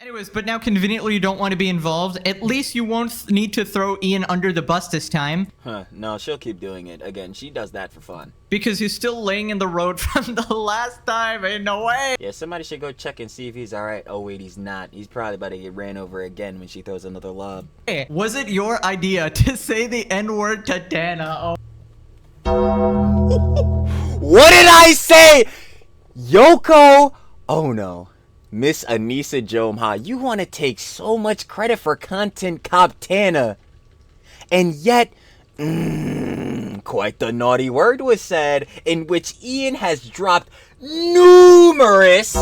Anyways, but now conveniently you don't want to be involved. At least you won't need to throw Ian under the bus this time. Huh, no, she'll keep doing it. Again, she does that for fun. Because he's still laying in the road from the last time. Ain't no way. Yeah, somebody should go check and see if he's alright. Oh, wait, he's not. He's probably about to get ran over again when she throws another lob. Hey, was it your idea to say the N-word to Dana? What did I say? Yoko? Oh, no. Miss Anisa Jomha, you want to take so much credit for content cop Tana. And yet, quite the naughty word was said, in which Ian has dropped numerous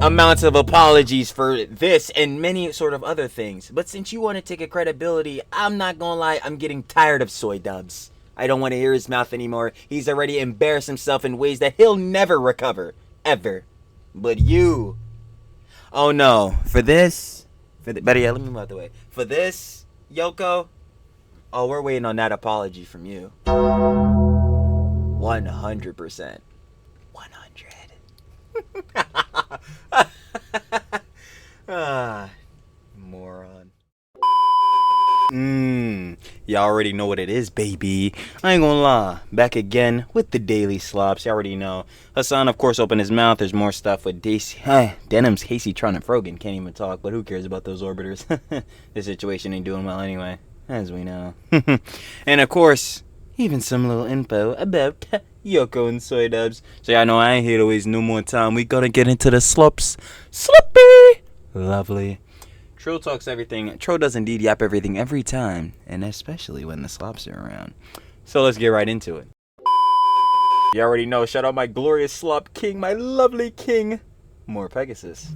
amounts of apologies for this and many sort of other things. But since you want to take a credibility, I'm not gonna lie, I'm getting tired of soy dubs. I don't want to hear his mouth anymore. He's already embarrassed himself in ways that he'll never recover. Ever. But you, oh no, better yet, let me move out the way. For this, Yoko, oh, we're waiting on that apology from you. 100%. 100. Moron. Y'all already know what it is, baby. I ain't gonna lie. Back again with the daily slops. You already know. Hassan, of course, opened his mouth. There's more stuff with Denims, Kaceytron, and Frogan. Can't even talk, but who cares about those orbiters? The situation ain't doing well anyway, as we know. And of course, even some little info about Yoko and soy dubs. So y'all know I ain't here to waste no more time. We gotta get into the slops. Sloppy! Lovely. Trill talks everything. Trill does indeed yap everything every time, and especially when the slops are around. So let's get right into it. You already know, shout out my glorious slop king, my lovely king, more Pegasus.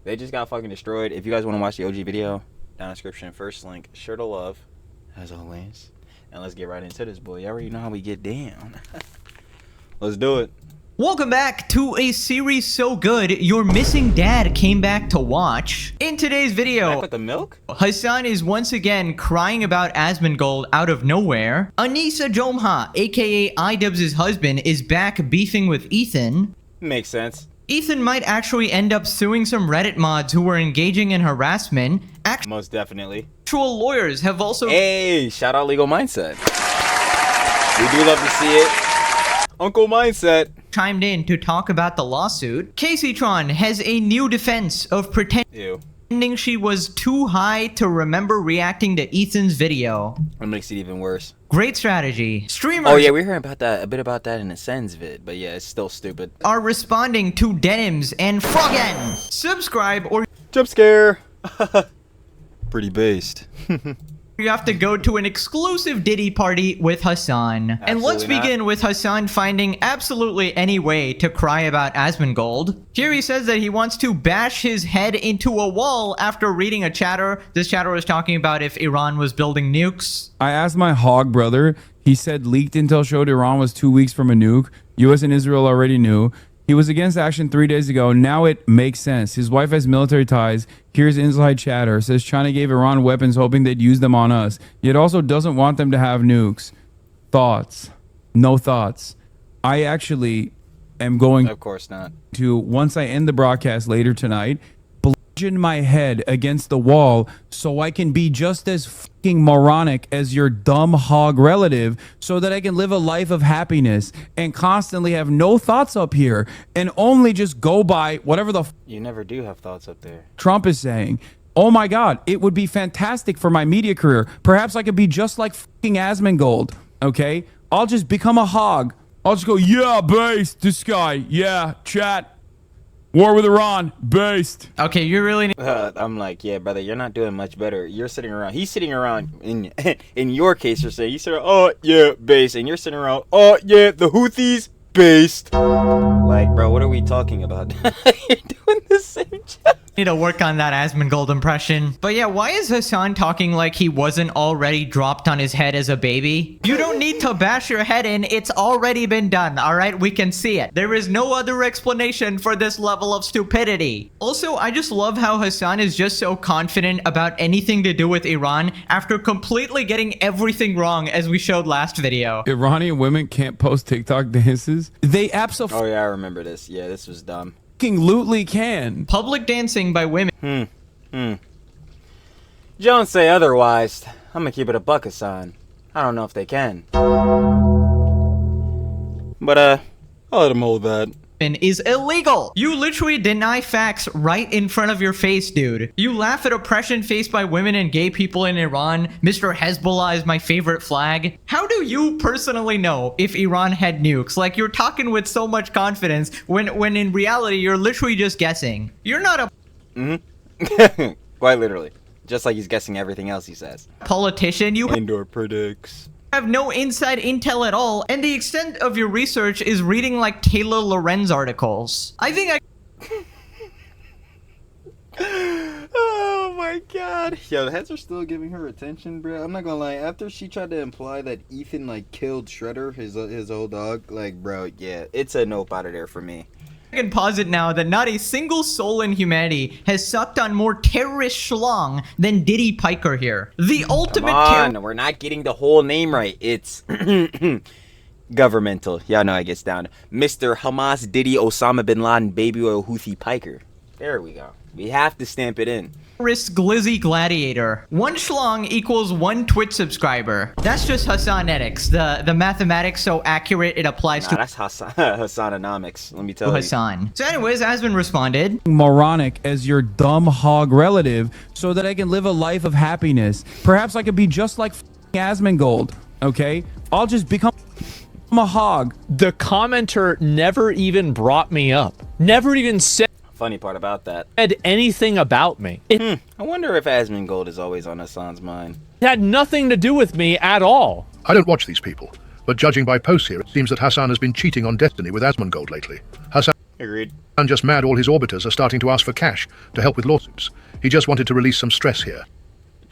They just got fucking destroyed. If you guys want to watch the OG video, down in the description, first link, shirt of love, as always. And let's get right into this, boy. You already know how we get down. Let's do it. Welcome back to a series so good your missing dad came back to watch. In today's video, Back with the milk? Hassan is once again crying about Asmongold out of nowhere. Anisa Jomha, aka iDubbbz' husband, is back beefing with Ethan. Makes sense. Ethan might actually end up suing some Reddit mods who were engaging in harassment. Most definitely. Actual lawyers have also— Hey, shout out Legal Mindset. We do love to see it. Uncle Mindset chimed in to talk about the lawsuit. Caseytron has a new defense of pretending she was too high to remember reacting to Ethan's video. That makes it even worse. Great strategy. Streamers— Oh yeah, we heard about that, a bit about that in a Sens vid, but yeah, it's still stupid. —are responding to Denims and Frogan. Subscribe or Jump scare. Pretty based. you have to go to an exclusive Diddy party with Hassan. And let's begin with Hassan finding absolutely any way to cry about Asmongold. Here he says that he wants to bash his head into a wall after reading a chatter. This chatter was talking about if Iran was building nukes. I asked my hog brother. He said leaked intel showed Iran was 2 weeks from a nuke. US and Israel already knew. He was against action 3 days ago. Now it makes sense. His wife has military ties. Here's inside chatter. Says China gave Iran weapons hoping they'd use them on us. Yet also doesn't want them to have nukes. Thoughts? No thoughts. I actually am going— Of course not. —to, once I end the broadcast later tonight, bludgeon my head against the wall so I can be just as fucking moronic as your dumb hog relative, so that I can live a life of happiness and constantly have no thoughts up here and only just go by whatever the You never do have thoughts up there. Trump is saying. Oh my God, it would be fantastic for my media career. Perhaps I could be just like fucking Asmongold, okay? I'll just become a hog. I'll just go, yeah, based, this guy, yeah, chat. War with Iran, based. Okay, you really— I'm like, yeah, brother, you're not doing much better. You're sitting around. He's sitting around. In your case, you're saying, oh yeah, based, and you're sitting around. Oh yeah, the Houthis, based. Like, bro, what are we talking about? You're doing the same job. Need to work on that Asmongold impression. But yeah, why is Hassan talking like he wasn't already dropped on his head as a baby? You don't need to bash your head in. It's already been done, all right? We can see it. There is no other explanation for this level of stupidity. Also, I just love how Hassan is just so confident about anything to do with Iran after completely getting everything wrong as we showed last video. Iranian women can't post TikTok dances. They absolutely Oh yeah, I remember this. Yeah, this was dumb. absolutely can. Public dancing by women. Don't say otherwise. I'm gonna keep it a buck, Hassan. I don't know if they can. But I'll let him hold that. Is illegal. You literally deny facts right in front of your face, dude. You laugh at oppression faced by women and gay people in Iran. Mr. Hezbollah is my favorite flag. How do you personally know if Iran had nukes? Like, you're talking with so much confidence when in reality you're literally just guessing. You're not a Quite literally. Just like he's guessing everything else he says. politician. You Indoor predicts. have no inside intel at all, and the extent of your research is reading like Taylor Lorenz articles. I think Oh my god. Yo, the heads are still giving her attention, bro. I'm not gonna lie. After she tried to imply that Ethan, like, killed Shredder, his old dog, like, bro, yeah, it's a nope out of there for me. I can posit now that not a single soul in humanity has sucked on more terrorist schlong than Diddy Piker here. The ultimate Come on, we're not getting the whole name right. It's governmental. Y'all know I gets down. Mr. Hamas Diddy Osama Bin Laden Baby Oil Houthi Piker. There we go. We have to stamp it in. terrorist glizzy gladiator. One schlong equals one Twitch subscriber. That's just Hassanetics. The mathematics so accurate it applies Nah, to that's Hassanonomics. Let me tell you. Hassan. So anyways, Asmon responded. Moronic as your dumb hog relative so that I can live a life of happiness. Perhaps I could be just like Asmongold, okay? I'll just become a hog. The commenter never even brought me up. Never even said Funny part about that. anything about me. It I wonder if Asmongold is always on Hassan's mind. had nothing to do with me at all. I don't watch these people, but judging by posts here, it seems that Hassan has been cheating on Destiny with Asmongold lately. Hassan Agreed. just mad all his orbiters are starting to ask for cash to help with lawsuits. He just wanted to release some stress here.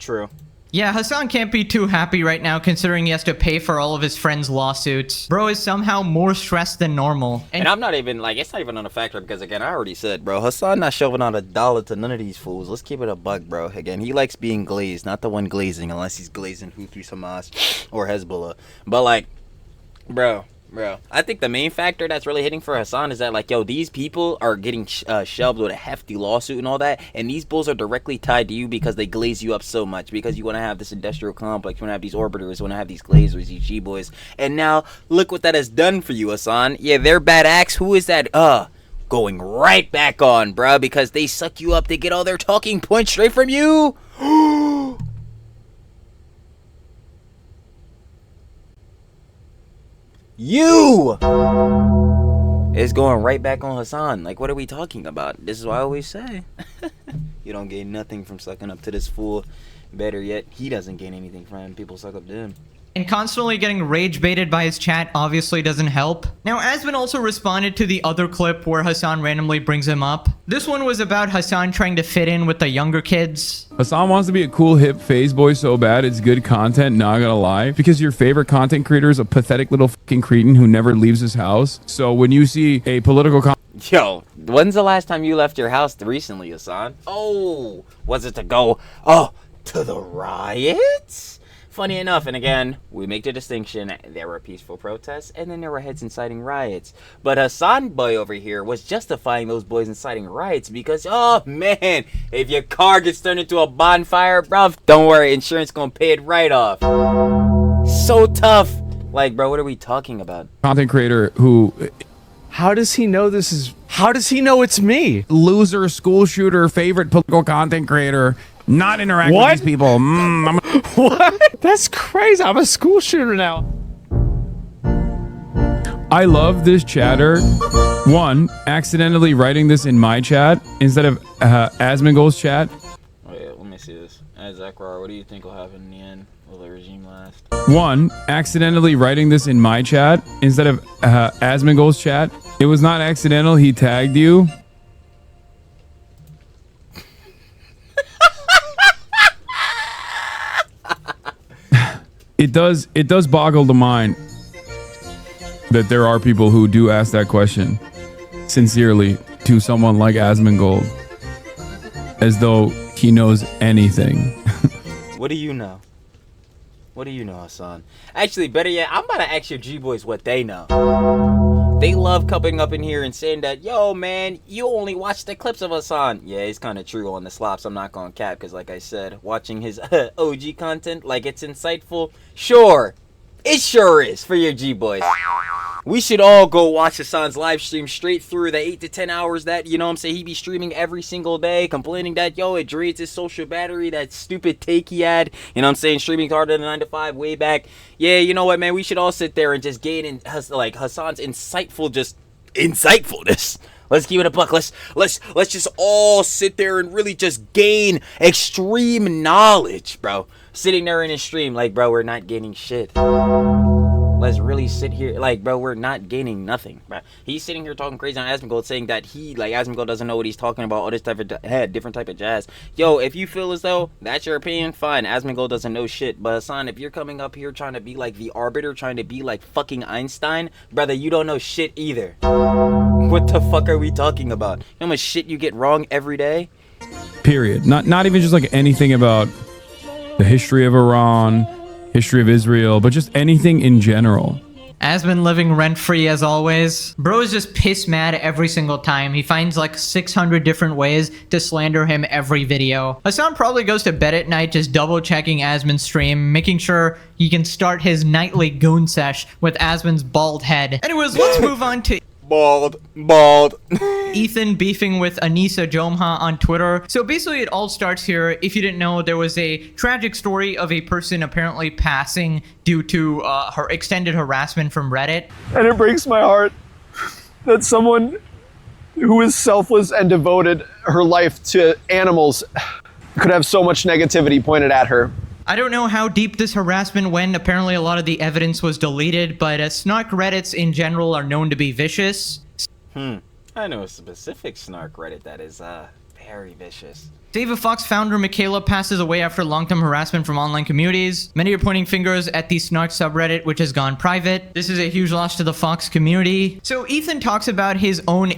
True. Yeah, Hassan can't be too happy right now considering he has to pay for all of his friends' lawsuits. Bro is somehow more stressed than normal. And I'm not even, like, it's not even on a factor because, again, I already said, bro, Hassan not shoving out $1 to none of these fools. Let's keep it a buck, bro. Again, he likes being glazed, not the one glazing, unless he's glazing Houthi, Hamas, or Hezbollah. But, like, bro, I think the main factor that's really hitting for Hassan is that, like, yo, these people are getting shelved with a hefty lawsuit and all that, and these bulls are directly tied to you because they glaze you up so much, because you want to have this industrial complex, you want to have these orbiters, you want to have these glazers, these G-boys, and now, look what that has done for you, Hassan. Yeah, they're bad acts. Who is that? Going right back on, bruh, because they suck you up, they get all their talking points straight from you. You is going right back on Hassan. Like, what are we talking about? This is what I always say. You don't gain nothing from sucking up to this fool. Better yet, he doesn't gain anything from him. People suck up to him. And constantly getting rage baited by his chat obviously doesn't help. Now, Asmon also responded to the other clip where Hassan randomly brings him up. This one was about Hassan trying to fit in with the younger kids. Hassan wants to be a cool hip phase boy so bad it's good content, not gonna lie. Because your favorite content creator is a pathetic little fucking cretin who never leaves his house. So when you see a political Yo, when's the last time you left your house recently, Hassan? Oh, was it to go, to the riots? Funny enough, and again, we make the distinction, there were peaceful protests, and then there were heads inciting riots. But Hassan boy over here was justifying those boys inciting riots because, oh man, if your car gets turned into a bonfire, bruv, don't worry, insurance gonna pay it right off. So tough. Like, bro, what are we talking about? content creator who How does he know this is... How does he know it's me? loser school shooter favorite political content creator not interact What? with these people. What? That's crazy. I'm a school shooter now. I love this chatter. One, accidentally writing this in my chat instead of Asmongold's chat. Oh yeah, let me see this. Zachar, what do you think will happen in the end? Will the regime last? One, accidentally writing this in my chat instead of Asmongold's chat. It was not accidental. He tagged you. it does boggle the mind that there are people who do ask that question sincerely to someone like Asmongold, as though he knows anything. What do you know? What do you know, Hassan? Actually, better yet, I'm about to ask your G-boys what they know. They love coming up in here and saying that, yo, man, you only watch the clips of Hassan. Yeah, it's kind of true on the slops. I'm not going to cap because, like I said, watching his OG content, like it's insightful. Sure, it sure is for your G-boys. We should all go watch Hassan's live stream straight through the 8 to 10 hours that, you know what I'm saying, he be streaming every single day, complaining that, yo, it drains his social battery, that stupid take he had, you know what I'm saying, streaming harder than 9 to 5 way back. Yeah, you know what, man, we should all sit there and just gain in, like, Hassan's insightfulness. Let's keep it a buck. Let's just all sit there and really just gain extreme knowledge, bro. Sitting there in his stream, like, bro, we're not gaining shit. Let's really sit here, like, bro, we're not gaining nothing, bro. He's sitting here talking crazy on Asmongold, saying that Asmongold doesn't know what he's talking about, all this type of different type of jazz. Yo, if you feel as though that's your opinion, fine. Asmongold doesn't know shit. But Hassan, if you're coming up here trying to be like the arbiter, trying to be like fucking Einstein, brother, you don't know shit either. What the fuck are we talking about? You know how much shit you get wrong every day? Period. Not even just like anything about the history of Iran, history of Israel, but just anything in general. Asmon living rent-free as always. Bro is just piss mad every single time. He finds like 600 different ways to slander him every video. Hassan probably goes to bed at night just double-checking Asmon's stream, making sure he can start his nightly goon sesh with Asmon's bald head. Anyways, let's move on to Bald. Ethan beefing with Anisa Jomha on Twitter. So basically it all starts here. If you didn't know, there was a tragic story of a person apparently passing due to her extended harassment from Reddit. And it breaks my heart that someone who is selfless and devoted her life to animals could have so much negativity pointed at her. I don't know how deep this harassment went. Apparently a lot of the evidence was deleted, but snark Reddits in general are known to be vicious. I know a specific snark Reddit that is very vicious. Save a Fox founder Michaela passes away after long-term harassment from online communities. Many are pointing fingers at the snark subreddit, which has gone private. This is a huge loss to the Fox community. So Ethan talks about his own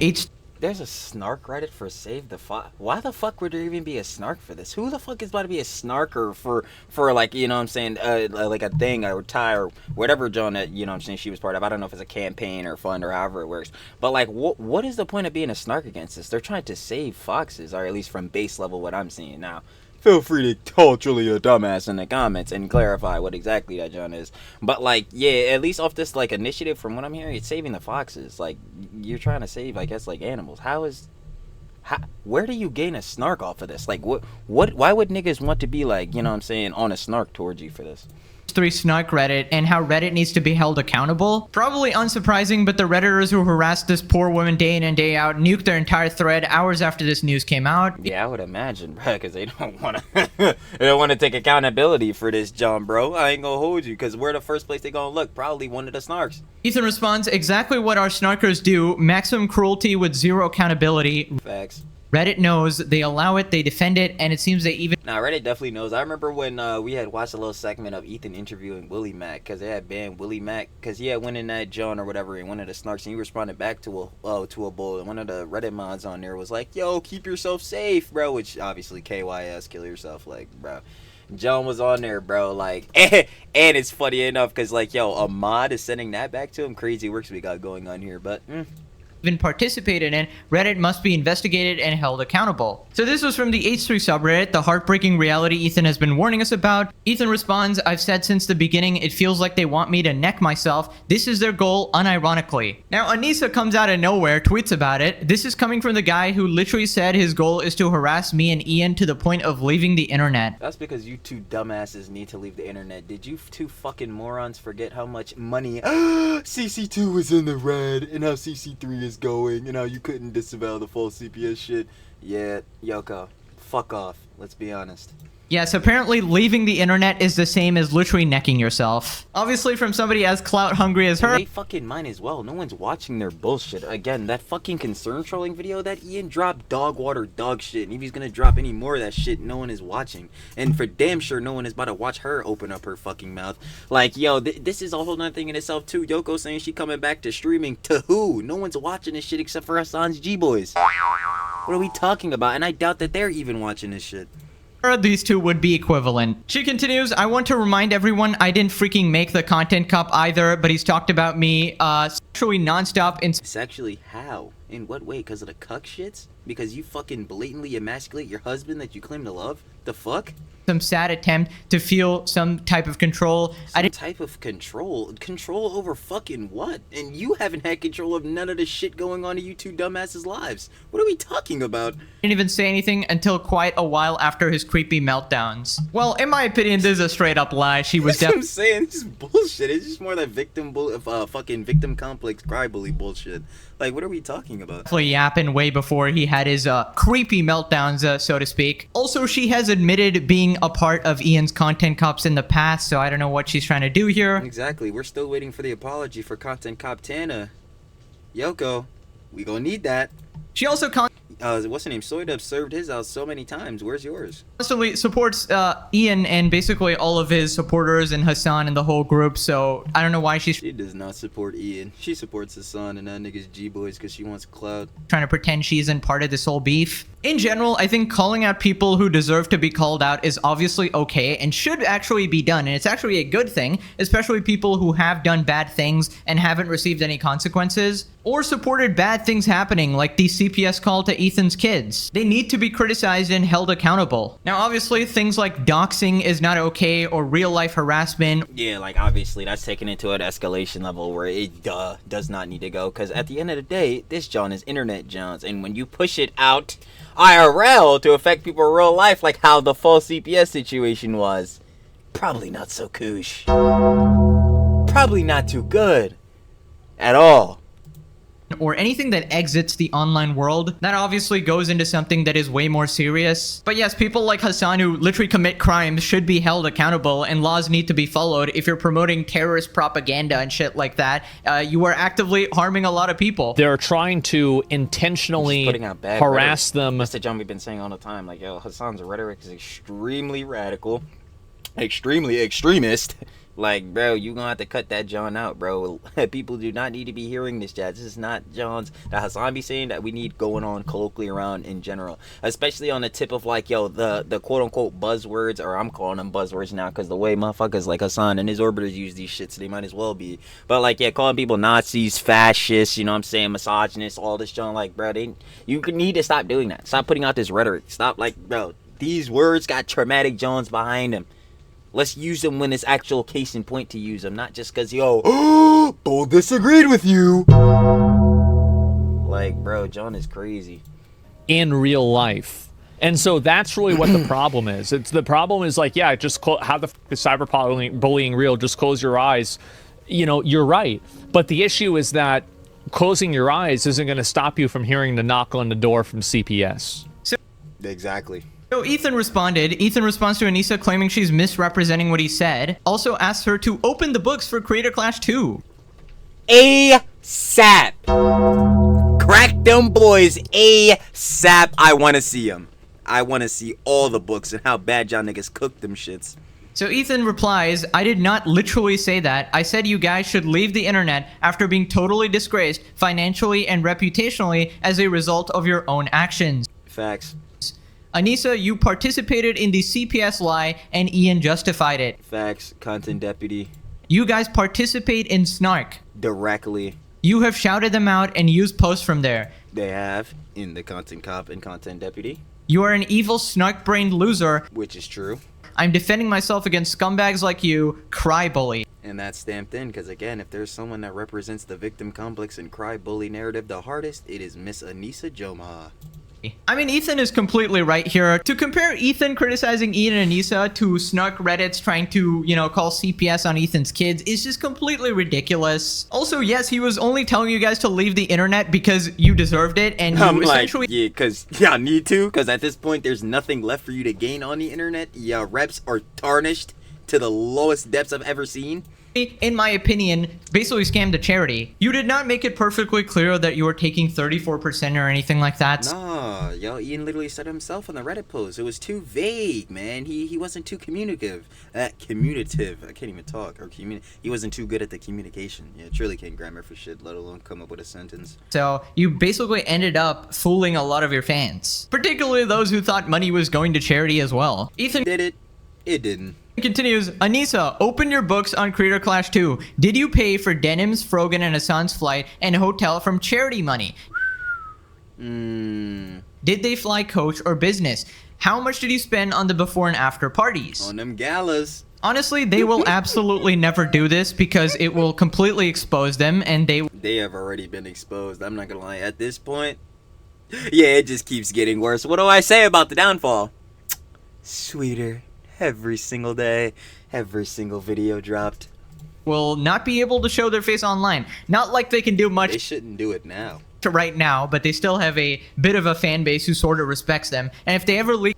There's a snark Reddit for Save the Fox. Why the fuck would there even be a snark for this? Who the fuck is about to be a snarker for like, you know what I'm saying, like a thing or tie or whatever John that, you know what I'm saying, she was part of. I don't know if it's a campaign or fund or however it works. But like, what is the point of being a snark against this? They're trying to save foxes, or at least from base level what I'm seeing now. Feel free to call Trilly a dumbass in the comments and clarify what exactly that John is. But like, yeah, at least off this like initiative, from what I'm hearing, it's saving the foxes. Like, you're trying to save, I guess, like animals. Where do you gain a snark off of this? Like, why would niggas want to be like, you know what I'm saying, on a snark towards you for this? 3 snark Reddit and how Reddit needs to be held accountable. Probably unsurprising, but the Redditors who harassed this poor woman day in and day out nuked their entire thread hours after this news came out. Yeah, I would imagine, bro, because they don't want to they don't want to take accountability for this, John, bro. I ain't gonna hold you, because where the first place they gonna look? Probably one of the snarks. Ethan responds, exactly what our snarkers do, maximum cruelty with zero accountability. Facts. Reddit knows, they allow it, they defend it, and it seems they even... Nah, Reddit definitely knows. I remember when we had watched a little segment of Ethan interviewing Willie Mack, because they had banned Willie Mack, because he had went in that John or whatever in one of the snarks, and he responded back to a bull, and one of the Reddit mods on there was like, yo, keep yourself safe, bro, which obviously KYS, kill yourself, like, bro. John was on there, bro, like, and it's funny enough, because, like, yo, a mod is sending that back to him. Crazy works we got going on here, but... even participated in, Reddit must be investigated and held accountable. So this was from the H3 subreddit, the heartbreaking reality Ethan has been warning us about. Ethan responds, I've said since the beginning, it feels like they want me to neck myself. This is their goal, unironically. Now, Anisa comes out of nowhere, tweets about it. This is coming from the guy who literally said his goal is to harass me and Ian to the point of leaving the internet. That's because you two dumbasses need to leave the internet. Did you two fucking morons forget how much money CC2 was in the red and how CC3 is going and how you couldn't disavow the full CPS shit? Yeah, Yoko, fuck off. Let's be honest. Yes, apparently leaving the internet is the same as literally necking yourself. Obviously from somebody as clout hungry as her. They fucking mine as well. No one's watching their bullshit. Again, that fucking concern trolling video that Ian dropped, dog water, dog shit. And if he's gonna drop any more of that shit, no one is watching. And for damn sure, no one is about to watch her open up her fucking mouth. Like, yo, this is a whole nother thing in itself too. Yoko saying she coming back to streaming. To who? No one's watching this shit except for Hassan's G-boys. What are we talking about? And I doubt that they're even watching this shit. These two would be equivalent. She continues, I want to remind everyone I didn't freaking make the content cup either, but he's talked about me sexually nonstop in Sexually how? In what way? Because of the cuck shits? Because you fucking blatantly emasculate your husband that you claim to love? The fuck? some sad attempt to feel some type of control. Some type of control? Control over fucking what? And you haven't had control of none of the shit going on in you two dumbasses' lives. What are we talking about? Didn't even say anything until quite a while after his creepy meltdowns. Well, in my opinion, this is a straight up lie. She was That's what I'm saying. It's just bullshit. It's just more that fucking victim complex cry bully bullshit. Like, what are we talking about? Definitely yapping way before he had his creepy meltdowns, so to speak. Also, she has admitted being a part of Ian's content cops in the past, so I don't know what she's trying to do here. Exactly. We're still waiting for the apology for content cop Tana. Yoko, we gonna need that. She also What's her name? Soydub served his out so many times. Where's yours? constantly supports Ian and basically all of his supporters and Hassan and the whole group, so I don't know why she's She does not support Ian. She supports Hassan and that nigga's G-boys because she wants clout. trying to pretend she isn't part of this whole beef. In general, I think calling out people who deserve to be called out is obviously okay and should actually be done, and it's actually a good thing, especially people who have done bad things and haven't received any consequences, or supported bad things happening like the CPS call to Ethan's kids. They need to be criticized and held accountable. Now, obviously, things like doxing is not okay, or real-life harassment. Yeah, like, obviously, that's taken into an escalation level where it does not need to go, because at the end of the day, this John is internet Johns, and when you push it out IRL to affect people in real life, like how the false CPS situation was, probably not so koosh. Probably not too good at all. Or anything that exits the online world, that obviously goes into something that is way more serious. But yes, people like Hassan who literally commit crimes should be held accountable, and laws need to be followed. If you're promoting terrorist propaganda and shit like that, you are actively harming a lot of people. They're trying to intentionally harass them. That's the John we've been saying all the time. Like, yo, Hassan's rhetoric is extremely radical, extremely extremist. Like, bro, you gonna have to cut that John out, bro. People do not need to be hearing this, Jazz. This is not John's that Hassan be saying that we need going on colloquially around in general. Especially on the tip of, like, yo, the quote-unquote buzzwords, or I'm calling them buzzwords now because the way motherfuckers like Hassan and his orbiters use these shits, they might as well be. But, like, yeah, calling people Nazis, fascists, you know what I'm saying, misogynists, all this, John, like, bro, you need to stop doing that. Stop putting out this rhetoric. Stop, like, bro, these words got traumatic Johns behind them. Let's use them when it's actual case in point to use them, not just because, yo, Bull disagreed with you. Like, bro, John is crazy. In real life. And so that's really what the problem is. The problem is, like, yeah, just how the f is cyberbullying real? Just close your eyes. You know, you're right. But the issue is that closing your eyes isn't going to stop you from hearing the knock on the door from CPS. Exactly. So Ethan responded. Ethan responds to Anisa claiming she's misrepresenting what he said. Also asked her to open the books for Creator Clash 2. ASAP. Crack them boys ASAP. I want to see them. I want to see all the books and how bad y'all niggas cooked them shits. So Ethan replies, I did not literally say that. I said you guys should leave the internet after being totally disgraced financially and reputationally as a result of your own actions. Facts. Anisa, you participated in the CPS lie and Ian justified it. Facts. Content deputy. You guys participate in snark. Directly. You have shouted them out and used posts from there. They have in the content cop and content deputy. You are an evil snark-brained loser. Which is true. I'm defending myself against scumbags like you, cry bully. And that's stamped in because, again, if there's someone that represents the victim complex and cry bully narrative the hardest, it is Miss Anisa Jomaha. I mean, Ethan is completely right here. To compare Ethan criticizing Ian and Anisa to snark Reddits trying to, you know, call CPS on Ethan's kids is just completely ridiculous. Also, yes, he was only telling you guys to leave the internet because you deserved it, and you essentially... yeah, because y'all need to, because at this point, there's nothing left for you to gain on the internet. Your reps are tarnished to the lowest depths I've ever seen. In my opinion, basically scammed a charity. You did not make it perfectly clear that you were taking 34% or anything like that. Nah, yo, Ian literally said himself on the Reddit post. It was too vague, man. He wasn't too communicative. Commutative. I can't even talk. Or he wasn't too good at the communication. Yeah, truly can't grammar for shit, let alone come up with a sentence. So you basically ended up fooling a lot of your fans, particularly those who thought money was going to charity as well. Ethan Did it? It didn't. Continues, Anisa, open your books on Creator Clash 2. Did you pay for Denims, Frogan, and Hassan's flight and hotel from charity money? Did they fly coach or business? How much did you spend on the before and after parties? On them galas. Honestly, they will absolutely never do this because it will completely expose them, and They have already been exposed. I'm not gonna lie. At this point, yeah, it just keeps getting worse. What do I say about the downfall? Sweeter. Every single day, every single video dropped. will not be able to show their face online. Not like they can do much. They shouldn't do it now. To right now, but they still have a bit of a fan base who sort of respects them. And if they ever leak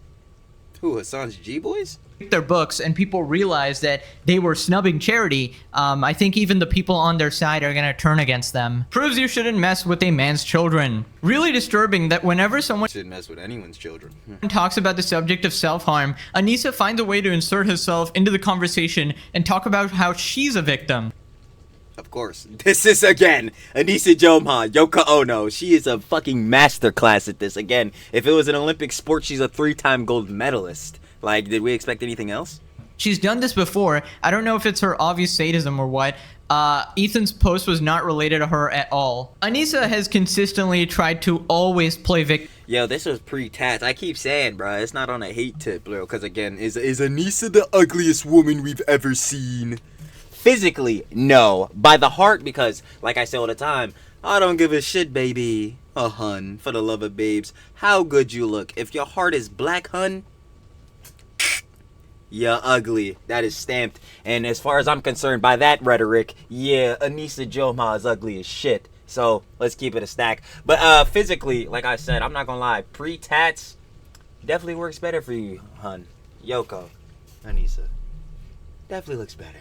Who, Hassan's G-Boys? their books and people realize that they were snubbing charity, I think even the people on their side are gonna turn against them. Proves you shouldn't mess with a man's children. Really disturbing that whenever someone Shouldn't mess with anyone's children. talks about the subject of self-harm, Anisa finds a way to insert herself into the conversation and talk about how she's a victim. Of course. This is, again, Anisa Jomha, Yoko Ono. She is a fucking masterclass at this. Again, if it was an Olympic sport, she's a 3-time gold medalist. Like, did we expect anything else? She's done this before. I don't know if it's her obvious sadism or what. Ethan's post was not related to her at all. Anisa has consistently tried to always play victim. Yo, this was pre-tats. I keep saying, bro, it's not on a hate tip, bro. Because, again, is Anisa the ugliest woman we've ever seen? Physically, no. By the heart, because, like I say all the time, I don't give a shit, baby. Oh, hun, for the love of babes. How good you look. If your heart is black, hun, you're ugly. That is stamped. And as far as I'm concerned, by that rhetoric, yeah, Anisa Jomha is ugly as shit. So, let's keep it a stack. But, physically, like I said, I'm not gonna lie. Pre-tats definitely works better for you, hun. Yoko, Anisa. Definitely looks better.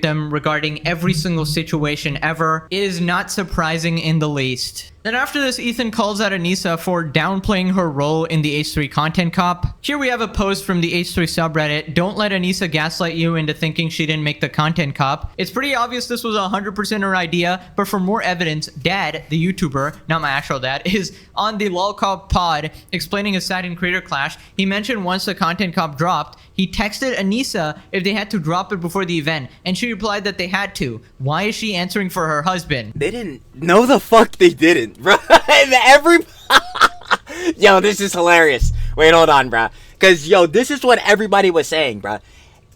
Regarding every single situation ever. It is not surprising in the least. Then after this, Ethan calls out Anisa for downplaying her role in the H3 content cop. Here we have a post from the H3 subreddit. Don't let Anisa gaslight you into thinking she didn't make the content cop. It's pretty obvious this was 100% her idea, but for more evidence, Dad, the YouTuber, not my actual dad, is on the LolCop pod explaining his side in Creator Clash. He mentioned once the content cop dropped, he texted Anisa if they had to drop it before the event, and she replied that they had to. Why is she answering for her husband? They didn't. No, the fuck they didn't, bro. Yo, this is hilarious. Wait, hold on, bro. Because, yo, this is what everybody was saying, bro.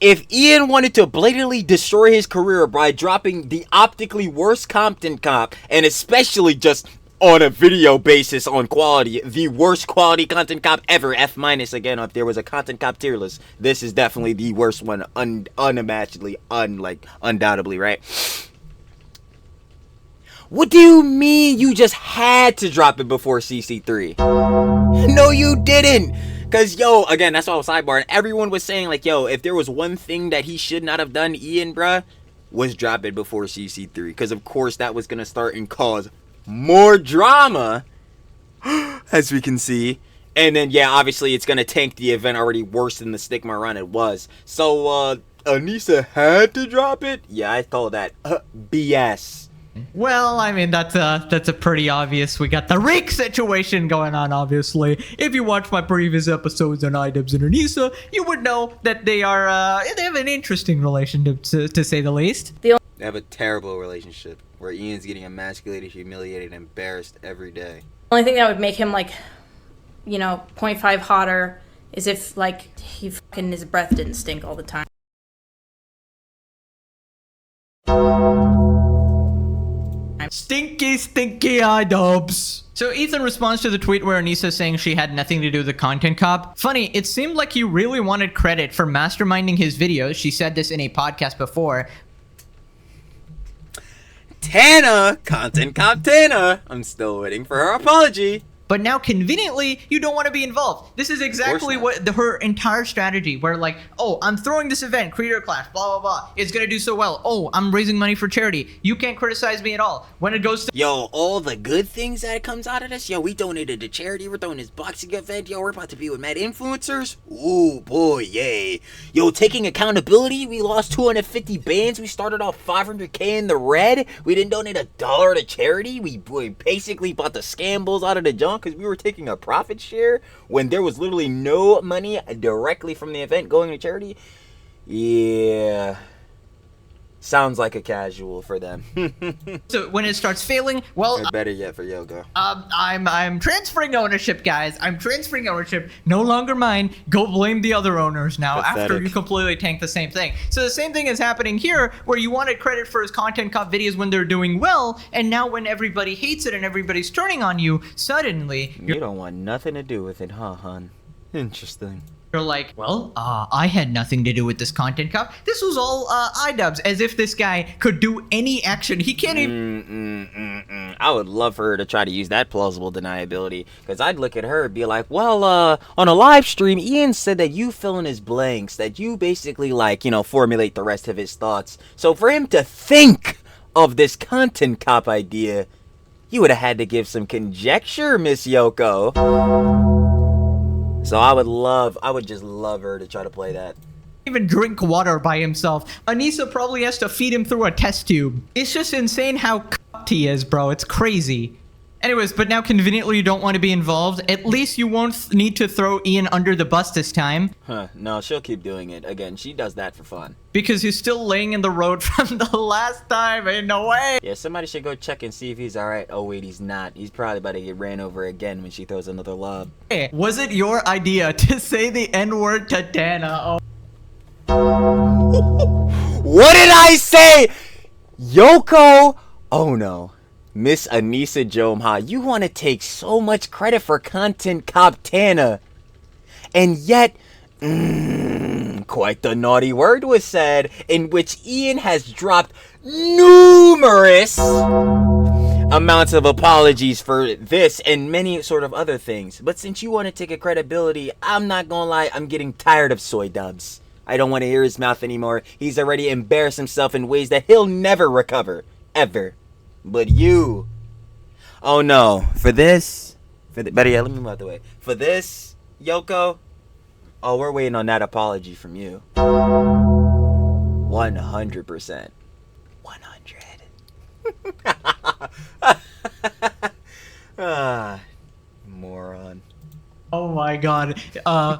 If Ian wanted to blatantly destroy his career by dropping the optically worst content cop, and especially just on a video basis on quality, the worst quality content cop ever, F- again, if there was a content cop tier list, this is definitely the worst one, unimaginably, undoubtedly, right? What do you mean you just had to drop it before CC3? No, you didn't. Because, yo, again, that's why I was sidebarring. Everyone was saying, like, yo, if there was one thing that he should not have done, Ian, bruh, was drop it before CC3. Because, of course, that was going to start and cause more drama, as we can see. And then, yeah, obviously, it's going to tank the event already worse than the stigma run it was. So, Anisa had to drop it? Yeah, I call that BS. Well, I mean, that's a pretty obvious. We got the Reek situation going on, obviously. If you watch my previous episodes on iDubbbz and Anisa, you would know that they have an interesting relationship, to say the least. They have a terrible relationship where Ian's getting emasculated, humiliated, and embarrassed every day. The only thing that would make him, like, 0.5 hotter is if, like, his breath didn't stink all the time. Stink stinky iDubbbz. So Ethan responds to the tweet where Anisa saying she had nothing to do with the content cop. Funny, it seemed like he really wanted credit for masterminding his videos. She said this in a podcast before. Tana! Content cop Tana! I'm still waiting for her apology. But now, conveniently, you don't want to be involved. This is exactly what her entire strategy, where like, oh, I'm throwing this event, creator class, blah, blah, blah. It's going to do so well. Oh, I'm raising money for charity. You can't criticize me at all. When it goes to... Yo, all the good things that comes out of this. Yo, we donated to charity. We're throwing this boxing event. Yo, we're about to be with mad influencers. Ooh, boy, yay. Yo, taking accountability. We lost 250 bands. We started off 500K in the red. We didn't donate $1 to charity. We basically bought the scambles out of the junk because we were taking a profit share when there was literally no money directly from the event going to charity. Yeah, sounds like a casual for them. So when it starts failing, well, or better yet for Yoko. I'm transferring ownership, guys. I'm transferring ownership. No longer mine. Go blame the other owners now. Pathetic. After you completely tank the same thing. So the same thing is happening here, where you wanted credit for his content cop videos when they're doing well, and now when everybody hates it and everybody's turning on you, suddenly You don't want nothing to do with it, huh, hon? Interesting. you're like, well, I had nothing to do with this content cop. This was all iDubbbz, as if this guy could do any action. He can't even... I would love for her to try to use that plausible deniability, because I'd look at her and be like, well, on a live stream, Ian said that you fill in his blanks, that you basically, like, you know, formulate the rest of his thoughts. So for him to think of this content cop idea, you would have had to give some conjecture, Miss Yoko. So I would just love her to try to play that. even drink water by himself. Anisa probably has to feed him through a test tube. It's just insane how c***ed he is, bro. It's crazy. Anyways, but now conveniently you don't want to be involved. At least you won't need to throw Ian under the bus this time. Huh, no, she'll keep doing it. Again, she does that for fun. Because he's still laying in the road from the last time. Ain't no way. Yeah, somebody should go check and see if he's alright. Oh wait, he's not. He's probably about to get ran over again when she throws another lob. Hey, was it your idea to say the N-word to Dana? What did I say? Yoko? Oh no. Miss Anisa Jomha, you want to take so much credit for content cop Tana. And yet, quite the naughty word was said, in which Ian has dropped numerous amounts of apologies for this and many sort of other things. But since you want to take a credibility, I'm not gonna lie, I'm getting tired of soy dubs. I don't want to hear his mouth anymore. He's already embarrassed himself in ways that he'll never recover. Ever. But you, oh no, better yet, let me move out the way. For this, Yoko, oh, we're waiting on that apology from you. 100%. 100. Moron. Oh my god.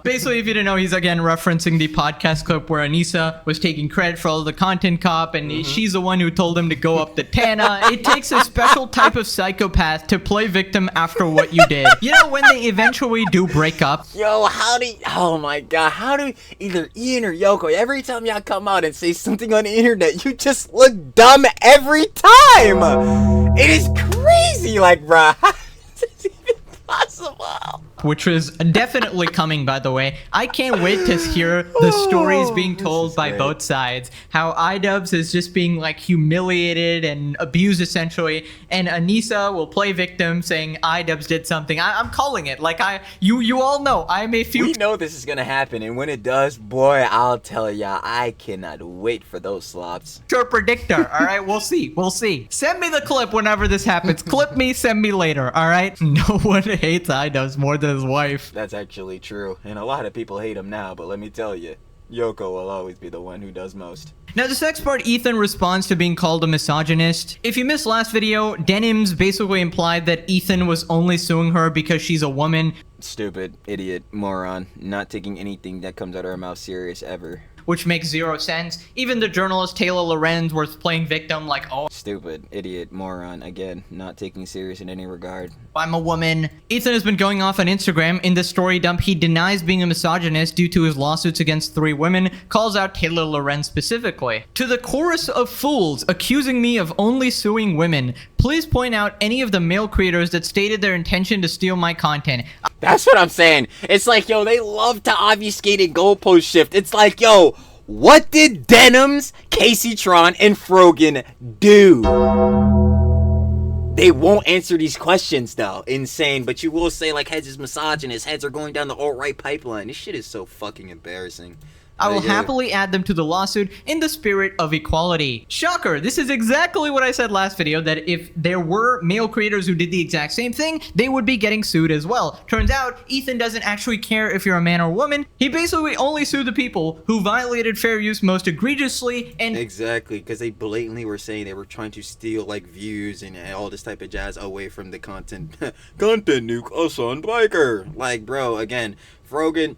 Basically, if you didn't know, he's again referencing the podcast clip where Anisa was taking credit for all the content cop, and she's the one who told him to go up to Tana. It takes a special type of psychopath to play victim after what you did. You know, when they eventually do break up. Yo, oh my god, how do either Ian or Yoko, every time y'all come out and say something on the internet, you just look dumb every time. It is crazy, like, bruh. How is this even possible? Which was definitely coming, by the way. I can't wait to hear the stories being told by both sides. How iDubbbz is just being like humiliated and abused essentially, and Anisa will play victim saying iDubbbz did something. I'm calling it. Like you all know I'm a future. We know this is gonna happen, and when it does, boy, I'll tell ya, I cannot wait for those slops. Predictor. All right, we'll see. We'll see. Send me the clip whenever this happens. Clip me, send me later. All right. No one hates iDubbbz more than his wife. That's actually true, and a lot of people hate him now, but let me tell you, Yoko will always be the one who does most. Now this next part, Ethan responds to being called a misogynist. If you missed last video, Denims basically implied that Ethan was only suing her because she's a woman. Stupid, idiot, moron, not taking anything that comes out of her mouth serious ever. which makes zero sense. Even the journalist Taylor Lorenz was playing victim like, oh, Stupid, idiot, moron, again, not taking serious in any regard. I'm a woman. Ethan has been going off on Instagram. In the story dump, he denies being a misogynist due to his lawsuits against 3 women, calls out Taylor Lorenz specifically. To the chorus of fools accusing me of only suing women, please point out any of the male creators that stated their intention to steal my content. That's what I'm saying. It's like, yo, they love to obfuscate and goalpost shift. It's like, yo, what did Denims, Kaceytron, and Frogan do? They won't answer these questions, though. Insane. But you will say, like, Heads is misogynist. Heads are going down the alt-right pipeline. This shit is so fucking embarrassing. I will happily add them to the lawsuit in the spirit of equality. Shocker, this is exactly what I said last video, that if there were male creators who did the exact same thing, they would be getting sued as well. Turns out, Ethan doesn't actually care if you're a man or woman. He basically only sued the people who violated fair use most egregiously and— Exactly, because they blatantly were saying they were trying to steal, like, views and all this type of jazz away from the content. Content nuke Hassan Biker. Like, bro, again, Frogan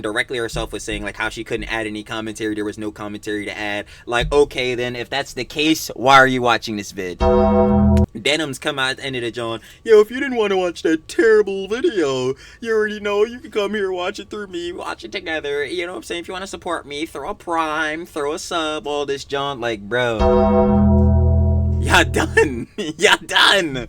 directly herself was saying, like, how she couldn't add any commentary. There was no commentary to add. Like, okay, then, if that's the case, why are you watching this vid? Denims come out at the end of the John. Yo, if you didn't want to watch that terrible video, you already know you can come here, watch it through me, watch it together. You know what I'm saying? If you want to support me, throw a prime, throw a sub, all this John. Like, bro. Y'all done. Y'all done.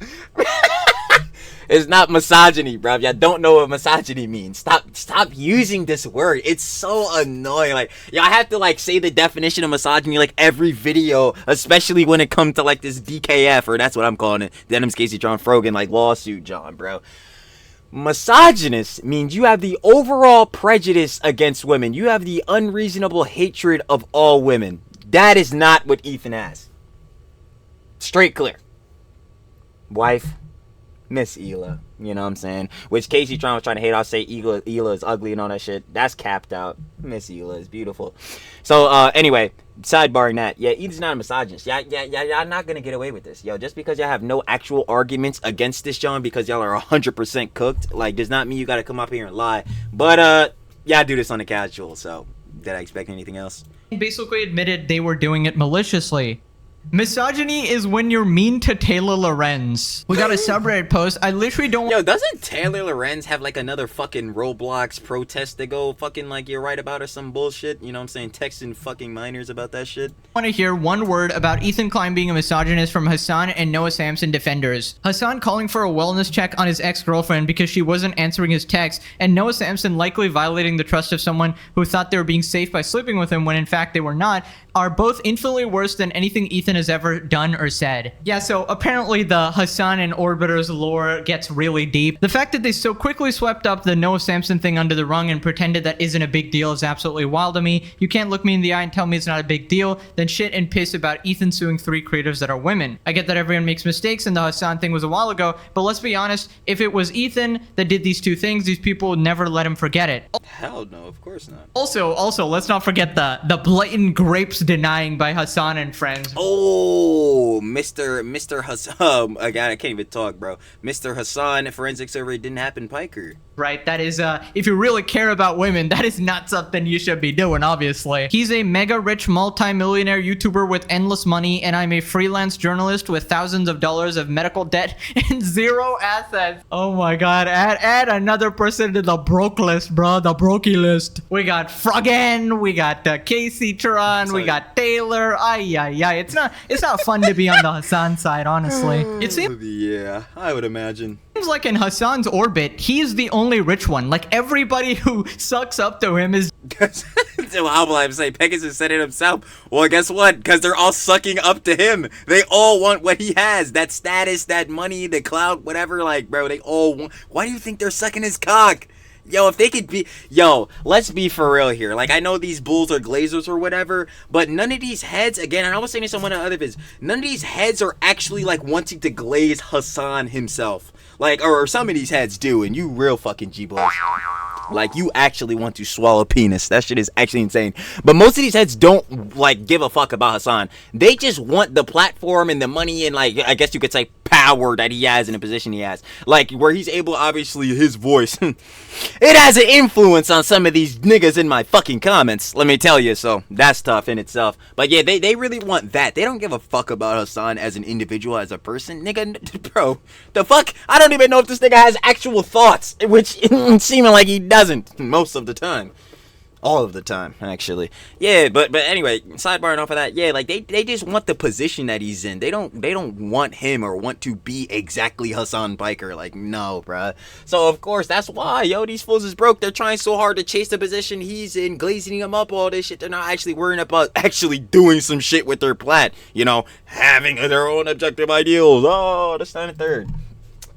It's not misogyny, bro. Y'all don't know what misogyny means. Stop using this word. It's so annoying. Like, y'all have to, like, say the definition of misogyny, like, every video, especially when it comes to, like, this DKF, or that's what I'm calling it, Denims, Kaceytron, Frogan, like, lawsuit, John, bro. Misogynist means you have the overall prejudice against women. You have the unreasonable hatred of all women. That is not what Ethan has. Straight clear. Wife, Miss Hila, you know what I'm saying? Which Caseytron was trying to hate. I'll say Hila is ugly and all that shit. That's capped out. Miss Hila is beautiful. So, anyway, sidebarring that. Yeah, Ethan's not a misogynist. Y'all not gonna get away with this. Yo, just because y'all have no actual arguments against this, John, because y'all are 100% cooked, like, does not mean you gotta come up here and lie. But, y'all do this on the casual, so did I expect anything else? basically admitted they were doing it maliciously. Misogyny is when you're mean to Taylor Lorenz. We got a subreddit post. I literally don't— Yo, doesn't Taylor Lorenz have like another fucking Roblox protest to go fucking like you're right about or some bullshit? You know what I'm saying? Texting fucking minors about that shit. want to hear one word about Ethan Klein being a misogynist from Hassan and Noah Samson defenders. Hassan calling for a wellness check on his ex-girlfriend because she wasn't answering his texts, and Noah Samson likely violating the trust of someone who thought they were being safe by sleeping with him when in fact they were not, are both infinitely worse than anything Ethan has ever done or said. Yeah, so apparently the Hassan and Orbiters lore gets really deep. The fact that they so quickly swept up the Noah Samson thing under the rug and pretended that isn't a big deal is absolutely wild to me. You can't look me in the eye and tell me it's not a big deal, then shit and piss about Ethan suing 3 creators that are women. I get that everyone makes mistakes and the Hassan thing was a while ago, but let's be honest, if it was Ethan that did these 2 things, these people would never let him forget it. Hell no, of course not. Also, let's not forget the blatant grapes denying by Hassan and friends. Oh, Mr. Hassan. I can't even talk, bro. Mr. Hassan forensic survey didn't happen, Piker. Right, that is, if you really care about women, that is not something you should be doing, obviously. He's a mega rich multi-millionaire YouTuber with endless money, and I'm a freelance journalist with thousands of dollars of medical debt and 0 assets. Oh my god, add another person to the broke list, bro, the brokey list. We got Frogan, we got Caseytron, we got Taylor. It's not fun to be on the Hassan side, honestly. It seems— Yeah, I would imagine. Seems like in Hassan's orbit, he's the only rich one. Like, everybody who sucks up to him is— So how will I say Pegasus said it himself? Well, guess what? Because they're all sucking up to him. They all want what he has. That status, that money, the clout, whatever. Like, bro, they all want— Why do you think they're sucking his cock? Yo, if they could be— Yo, let's be for real here. Like, I know these bulls are glazers or whatever, but none of these heads, again, and I was saying this on one of the other vids, none of these heads are actually, like, wanting to glaze Hassan himself. Like, or some of these heads do, and you real fucking G-boys. Like, you actually want to swallow penis. That shit is actually insane. But most of these heads don't, like, give a fuck about Hassan. They just want the platform and the money and, like, I guess you could say power that he has in the position he has. Like, where he's able, obviously, his voice. It has an influence on some of these niggas in my fucking comments, let me tell you. So, that's tough in itself. But, yeah, they really want that. They don't give a fuck about Hassan as an individual, as a person. Nigga, bro, the fuck? I don't even know if this nigga has actual thoughts, which seeming like he doesn't most of the time. All of the time, actually. Yeah, but anyway, sidebarring off of that, yeah, like they just want the position that he's in. They don't want him or want to be exactly Hassan Biker. Like, no, bruh. So of course that's why, yo, these fools is broke. They're trying so hard to chase the position he's in, glazing him up, all this shit. They're not actually worrying about actually doing some shit with their plat. You know, having their own objective ideals. Oh, this, that, and third.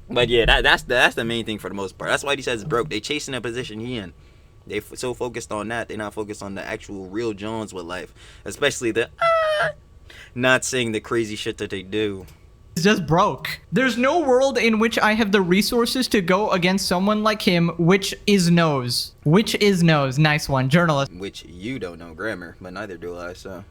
But yeah, that's the main thing for the most part. That's why he says it's broke. They chasing the position he in. They so focused on that, they're not focused on the actual real Jones with life. Especially the not saying the crazy shit that they do. It's just broke. There's no world in which I have the resources to go against someone like him, which is knows. Which is knows. Nice one, journalist. Which you don't know grammar, but neither do I, so,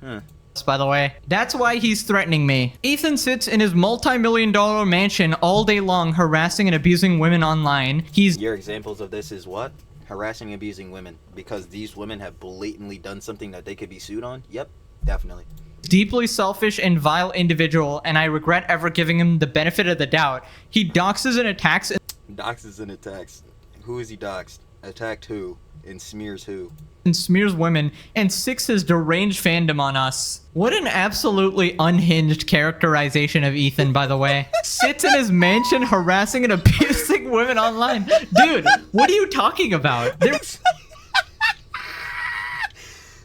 By the way, that's why he's threatening me. Ethan sits in his multi-million-dollar mansion all day long harassing and abusing women online. Your examples of this is what? Harassing and abusing women because these women have blatantly done something that they could be sued on? Yep, definitely. Deeply selfish and vile individual, and I regret ever giving him the benefit of the doubt. He doxes and attacks. Doxes and attacks. Who is he doxed? Attacked who? And smears who? And smears women and sicks his deranged fandom on us. What an absolutely unhinged characterization of Ethan, by the way. Sits in his mansion harassing and abusing women online. Dude, what are you talking about?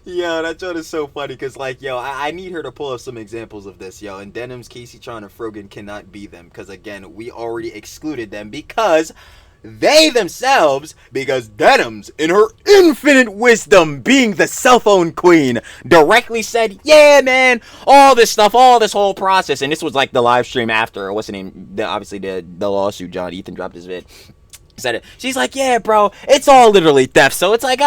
Yo, that joke is so funny because, like, yo, I need her to pull up some examples of this, yo. And Denims, Caseytron, and Frogan cannot be them because, again, we already excluded them because they themselves, because Denims, in her infinite wisdom, being the cell phone queen, directly said, yeah, man, all this stuff, all this whole process. And this was like the live stream after, what's the name? Obviously, the lawsuit, John Ethan dropped his vid. Said it. She's like, yeah, bro, it's all literally theft. So it's like,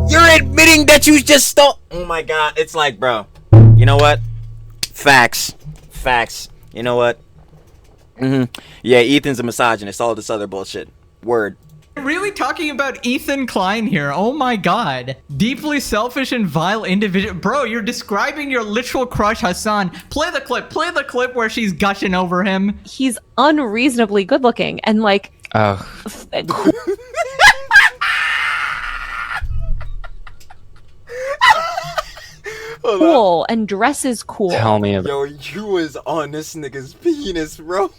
you're admitting that you just stole. Oh my God. It's like, bro, you know what? Facts. You know what? Yeah, Ethan's a misogynist. All this other bullshit. Word. Really talking about Ethan Klein here. Oh my God. Deeply selfish and vile individual. Bro, you're describing your literal crush, Hassan. Play the clip where she's gushing over him. He's unreasonably good looking and like cool and dresses cool. Tell me about. Yo, you was on this nigga's penis, bro.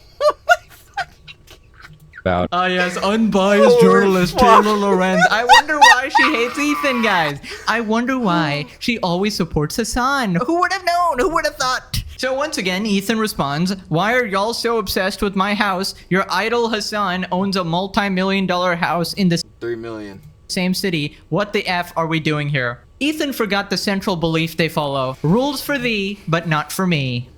Yes, unbiased journalist Taylor Lorenz. I wonder why she hates Ethan, guys. I wonder why she always supports Hassan. Who would have known? Who would have thought? So once again, Ethan responds, why are y'all so obsessed with my house? Your idol Hassan owns a multi-million-dollar house in the 3 million. Same city. What the F are we doing here? Ethan forgot the central belief they follow. Rules for thee, but not for me.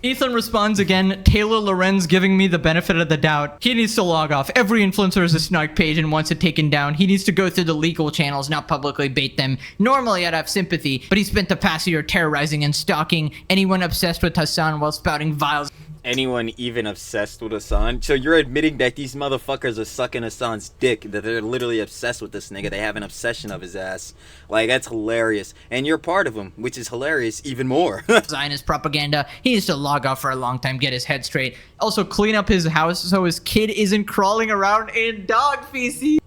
Ethan responds again, Taylor Lorenz giving me the benefit of the doubt. He needs to log off. Every influencer has a snark page and wants it taken down. He needs to go through the legal channels, not publicly bait them. Normally I'd have sympathy, but he spent the past year terrorizing and stalking anyone obsessed with Hassan while spouting vile. Anyone even obsessed with Hassan? So you're admitting that these motherfuckers are sucking Hassan's dick, that they're literally obsessed with this nigga. They have an obsession of his ass. Like, that's hilarious. And you're part of him, which is hilarious even more. Zionist propaganda. He needs to log off for a long time, get his head straight. Also clean up his house so his kid isn't crawling around in dog feces.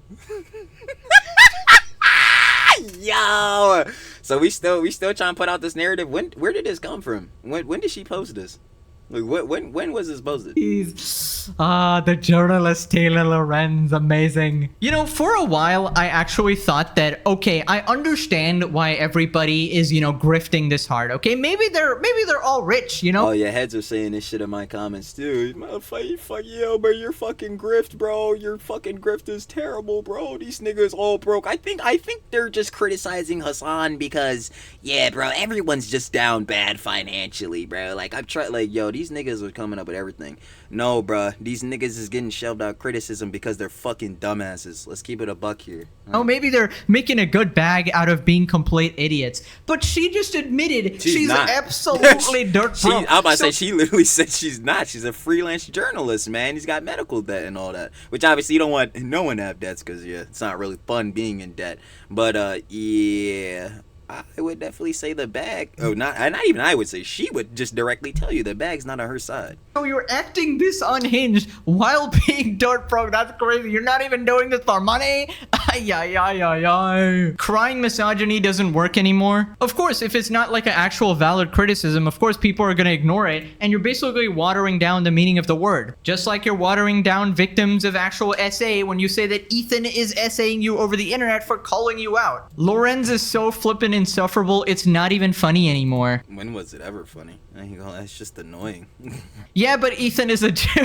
Yo! So we still trying to put out this narrative. Where did this come from? When did she post this? Like, when was this posted? The journalist Taylor Lorenz, amazing. You know, for a while, I actually thought that, okay, I understand why everybody is, you know, grifting this hard, okay? Maybe they're all rich, you know? Oh, your heads are saying this shit in my comments, dude. Motherfucker, yo, bro, your fucking grift, bro. Your fucking grift is terrible, bro. These niggas all broke. I think they're just criticizing Hassan because, yeah, bro, everyone's just down bad financially, bro. Like, I'm trying, like, yo, these niggas are coming up with everything. No, bruh, these niggas is getting shelved out criticism because they're fucking dumbasses. Let's keep it a buck here. Oh, maybe they're making a good bag out of being complete idiots. But she just admitted she's not. absolutely dirt broke. I'm about to say, she literally said she's not. She's a freelance journalist, man. He's got medical debt and all that. Which obviously you don't want no one to have debts because, yeah, it's not really fun being in debt. But, yeah, I would definitely say the bag. Oh, not even I would say. She would just directly tell you the bag's not on her side. So you're acting this unhinged while being dirt broke. That's crazy. You're not even doing this for money. Ay, ay, ay, ay, ay. Crying misogyny doesn't work anymore. Of course, if it's not like an actual valid criticism, of course people are going to ignore it. And you're basically watering down the meaning of the word. Just like you're watering down victims of actual SA when you say that Ethan is essaying you over the internet for calling you out. Lorenz is so flippin' insufferable, it's not even funny anymore. When was it ever funny? That's just annoying. Yeah, but Ethan is a Jew.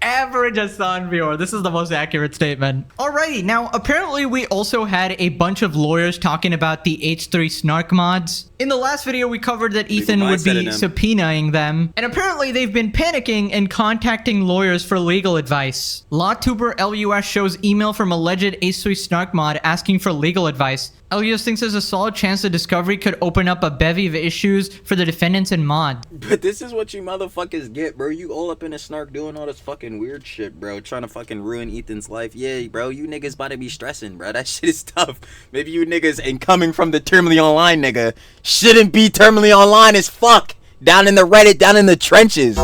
Average Hassan viewer. This is the most accurate statement. Alrighty, now apparently we also had a bunch of lawyers talking about the H3 snark mods. In the last video, we covered that Ethan would be subpoenaing them, and apparently they've been panicking and contacting lawyers for legal advice. LawTuber LUS shows email from alleged H3 snark mod asking for legal advice. LUS thinks there's a solid chance the discovery could open up a bevy of issues for the defendants and mod. But this is what you motherfuckers get, bro. You all up in a snark doing all this fucking weird shit, bro. Trying to fucking ruin Ethan's life. Yeah, bro, you niggas about to be stressing, bro. That shit is tough. Maybe you niggas, and coming from the terminally online nigga, shouldn't be terminally online as fuck. Down in the Reddit, down in the trenches.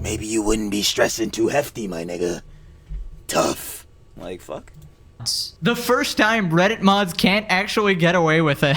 Maybe you wouldn't be stressing too hefty, my nigga. Tough. Like, fuck. The first time Reddit mods can't actually get away with it.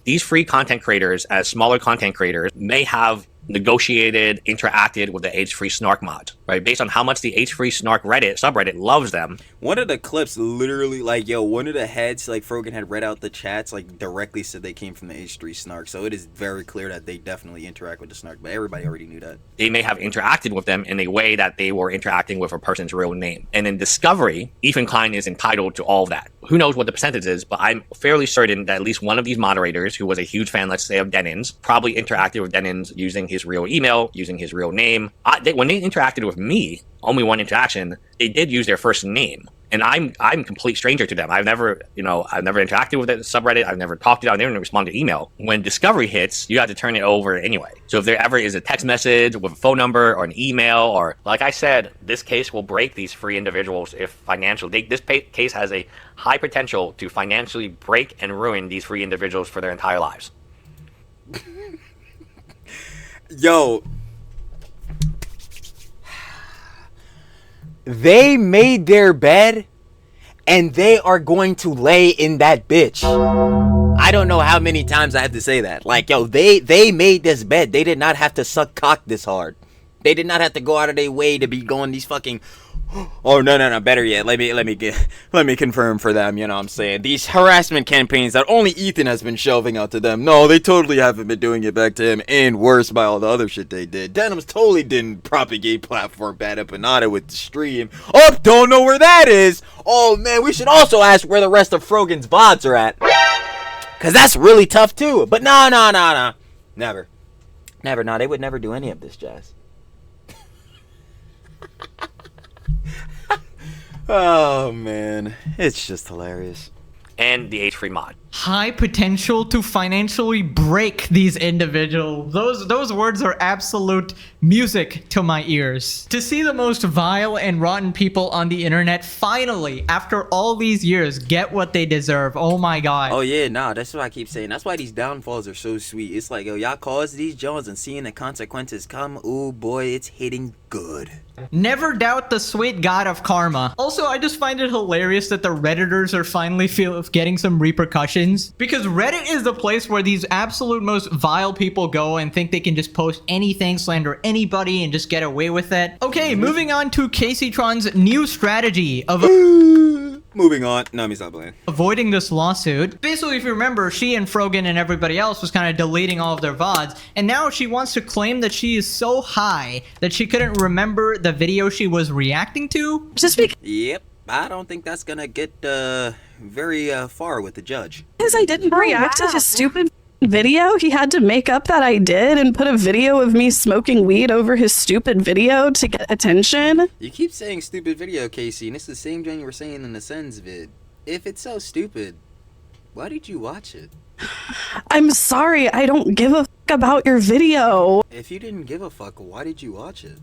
These free content creators, as smaller content creators, may have negotiated, interacted with the H3 snark mod, right? Based on how much the H3 snark Reddit subreddit loves them. One of the clips literally, like, yo, one of the heads, like, Frogan had read out the chats, like, directly said they came from the H3 snark. So it is very clear that they definitely interact with the snark, but everybody already knew that. They may have interacted with them in a way that they were interacting with a person's real name. And in Discovery, Ethan Klein is entitled to all of that. Who knows what the percentage is, but I'm fairly certain that at least one of these moderators, who was a huge fan, let's say, of Denims, probably interacted with Denims using his real email, using his real name. When they interacted with me, only one interaction, they did use their first name. And I'm a complete stranger to them. I've never interacted with the subreddit. I've never talked to them. I've never responded to email. When Discovery hits, you have to turn it over anyway. So if there ever is a text message with a phone number or an email, or like I said, this case will break these free individuals if financially. This case has a high potential to financially break and ruin these free individuals for their entire lives. Yo. They made their bed, and they are going to lay in that bitch. I don't know how many times I have to say that. Like, yo, they made this bed. They did not have to suck cock this hard. They did not have to go out of their way to be going these fucking... Oh, no, better yet, let me confirm for them, you know what I'm saying? These harassment campaigns that only Ethan has been shelving out to them. No, they totally haven't been doing it back to him, and worse by all the other shit they did. Denims totally didn't propagate platform bad empanada with the stream. Oh, don't know where that is. Oh, man, we should also ask where the rest of Frogan's bots are at. Because that's really tough, too. But no. Never, no, they would never do any of this, Jazz. Oh, man. It's just hilarious. And the H3 mod. High potential to financially break these individuals. Those words are absolute music to my ears. To see the most vile and rotten people on the internet finally, after all these years, get what they deserve. Oh my god. Oh yeah, nah, that's what I keep saying. That's why these downfalls are so sweet. It's like, yo, y'all caused these Jones and seeing the consequences come, ooh boy, it's hitting good. Never doubt the sweet god of karma. Also, I just find it hilarious that the Redditors are finally getting some repercussions, because Reddit is the place where these absolute most vile people go and think they can just post anything, slander anybody, and just get away with it. Okay, moving on to Caseytron's new strategy of moving on. No, he's not playing. Avoiding this lawsuit. Basically, if you remember, she and Frogan and everybody else was kind of deleting all of their VODs, and now she wants to claim that she is so high that she couldn't remember the video she was reacting to. Yep, I don't think that's gonna get very far with the judge. Because I didn't react to his stupid video. He had to make up that I did and put a video of me smoking weed over his stupid video to get attention. You keep saying stupid video, Casey, and it's the same thing you were saying in the Sens vid. If it's so stupid, why did you watch it? I'm sorry, I don't give a fuck about your video. If you didn't give a fuck, why did you watch it?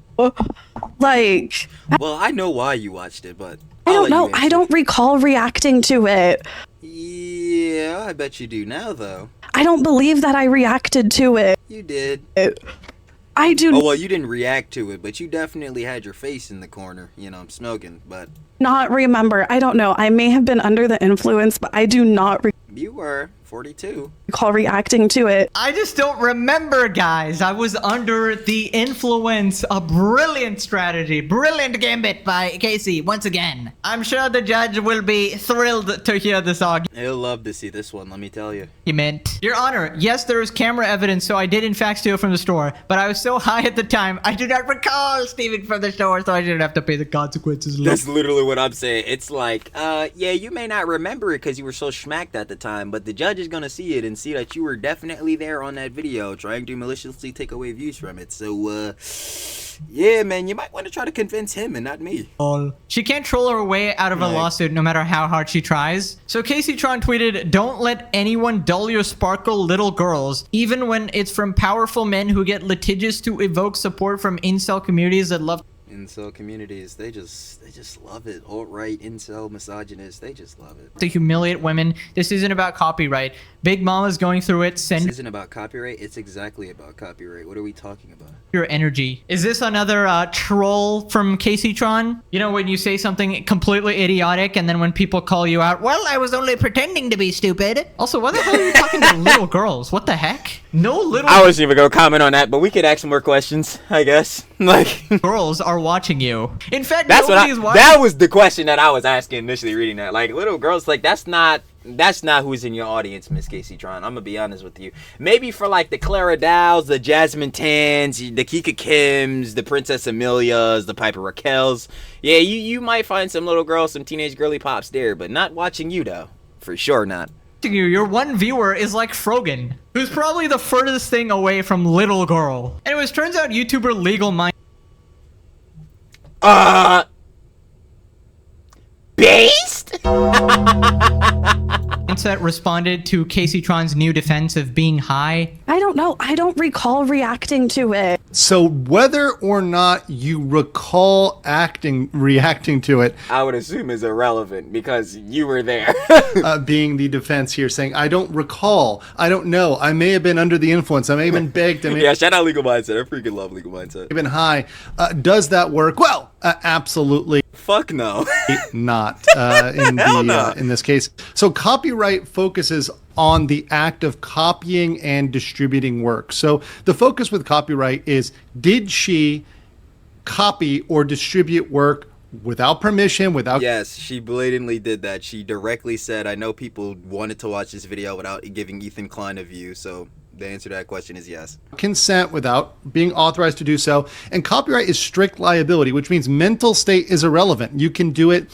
Like... Well, I know why you watched it, but... I don't know. I don't recall reacting to it. Yeah, I bet you do now, though. I don't believe that I reacted to it. You did. I do Oh, well, you didn't react to it, but you definitely had your face in the corner, you know, smoking, but... not remember. I don't know. I may have been under the influence, but I do not You were 42. recall reacting to it. I just don't remember, guys. I was under the influence. A brilliant strategy. Brilliant gambit by Casey, once again. I'm sure the judge will be thrilled to hear this argument. He'll love to see this one, let me tell you. Your Honor, yes, there is camera evidence, so I did in fact steal from the store, but I was so high at the time, I do not recall stealing from the store, so I didn't have to pay the consequences. That's literally what I'm saying. It's like, yeah, you may not remember it because you were so smacked at the time, but the judge is gonna see it and see that you were definitely there on that video trying to maliciously take away views from it. So, yeah, man, you might want to try to convince him and not me. She can't troll her way out of a lawsuit no matter how hard she tries. So Caseytron tweeted, "Don't let anyone dull your sparkle, little girls, even when it's from powerful men who get litigious to evoke support from incel communities that love..." Incel communities, they just love it. Alt-right, incel, misogynist, they just love it. To humiliate women. This isn't about copyright. Big Mama's going through it. Send This isn't about copyright, it's exactly about copyright. What are we talking about? your energy. Is this another troll from Caseytron? You know, when you say something completely idiotic and then when people call you out, well, I was only pretending to be stupid. Also, why the hell are you talking to little girls? What the heck? No little... I wasn't even gonna comment on that, but we could ask some more questions, I guess. Like... girls are watching you. In fact, that's what nobody's watching... that was the question that I was asking initially reading that. Like, little girls, like, that's not who's in your audience, Miss Caseytron. I'm gonna be honest with you. Maybe for like the Clara Dows, the Jasmine Tans, the Kika Kims, the Princess Amelias, the Piper Raquels. Yeah, you might find some little girls, some teenage girly pops there, but not watching you though. For sure not. Your one viewer is like Frogan, who's probably the furthest thing away from little girl. Anyways, turns out YouTuber Legal Mind... Based? Mindset responded to Caseytron's new defense of being high. I don't know. I don't recall reacting to it. So whether or not you recall reacting to it, I would assume is irrelevant because you were there. being the defense here, saying, I don't recall, I don't know, I may have been under the influence, I may have been baked, yeah, shout out Legal Mindset. I freaking love Legal Mindset. Been high. Does that work? Well, absolutely. Fuck no. Not in this case. So copyright focuses on the act of copying and distributing work. So the focus with copyright is, did she copy or distribute work without permission, without... Yes, she blatantly did that. She directly said, I know people wanted to watch this video without giving Ethan Klein a view, so the answer to that question is yes. Consent without being authorized to do so. And copyright is strict liability, which means mental state is irrelevant. You can do it,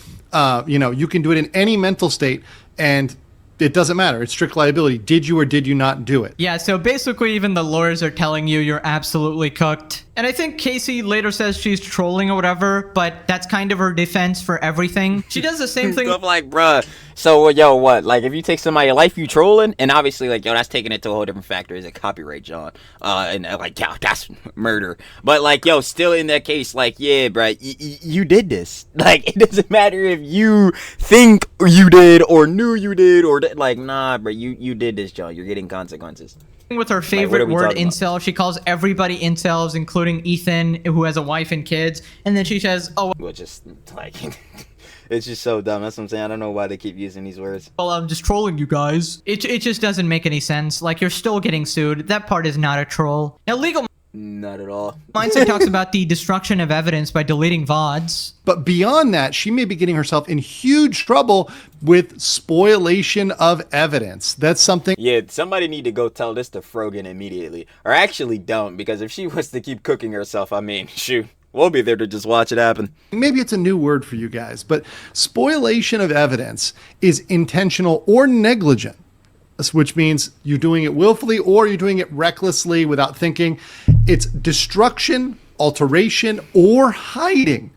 you can do it in any mental state, and it doesn't matter. It's strict liability. Did you or did you not do it? Yeah, so basically even the lawyers are telling you you're absolutely cooked. And I think Casey later says she's trolling or whatever, but that's kind of her defense for everything. She does the same thing. Stuff like, bruh, so yo, what? Like, if you take somebody's life, you trolling? And obviously, like, yo, that's taking it to a whole different factor. Is it copyright, John? And like, yeah, that's murder. But like, yo, still in that case, like, yeah, bruh, you did this. Like, it doesn't matter if you think you did or knew you did or like, nah, bruh, you did this, John. You're getting consequences. With her favorite word, incel. She calls everybody incels, including Ethan, who has a wife and kids. And then she says, oh, well, just like, it's just so dumb. That's what I'm saying. I don't know why they keep using these words. well, I'm just trolling you guys. It just doesn't make any sense. Like, you're still getting sued. That part is not a troll. Now, Legal Not at all. Mindset talks about the destruction of evidence by deleting VODs. But beyond that, she may be getting herself in huge trouble with spoliation of evidence. That's something... Yeah, somebody need to go tell this to Frogan immediately. Or actually don't, because if she was to keep cooking herself, I mean, shoot, we'll be there to just watch it happen. Maybe it's a new word for you guys, but spoliation of evidence is intentional or negligent. which means you're doing it willfully or you're doing it recklessly without thinking. It's destruction, alteration, or hiding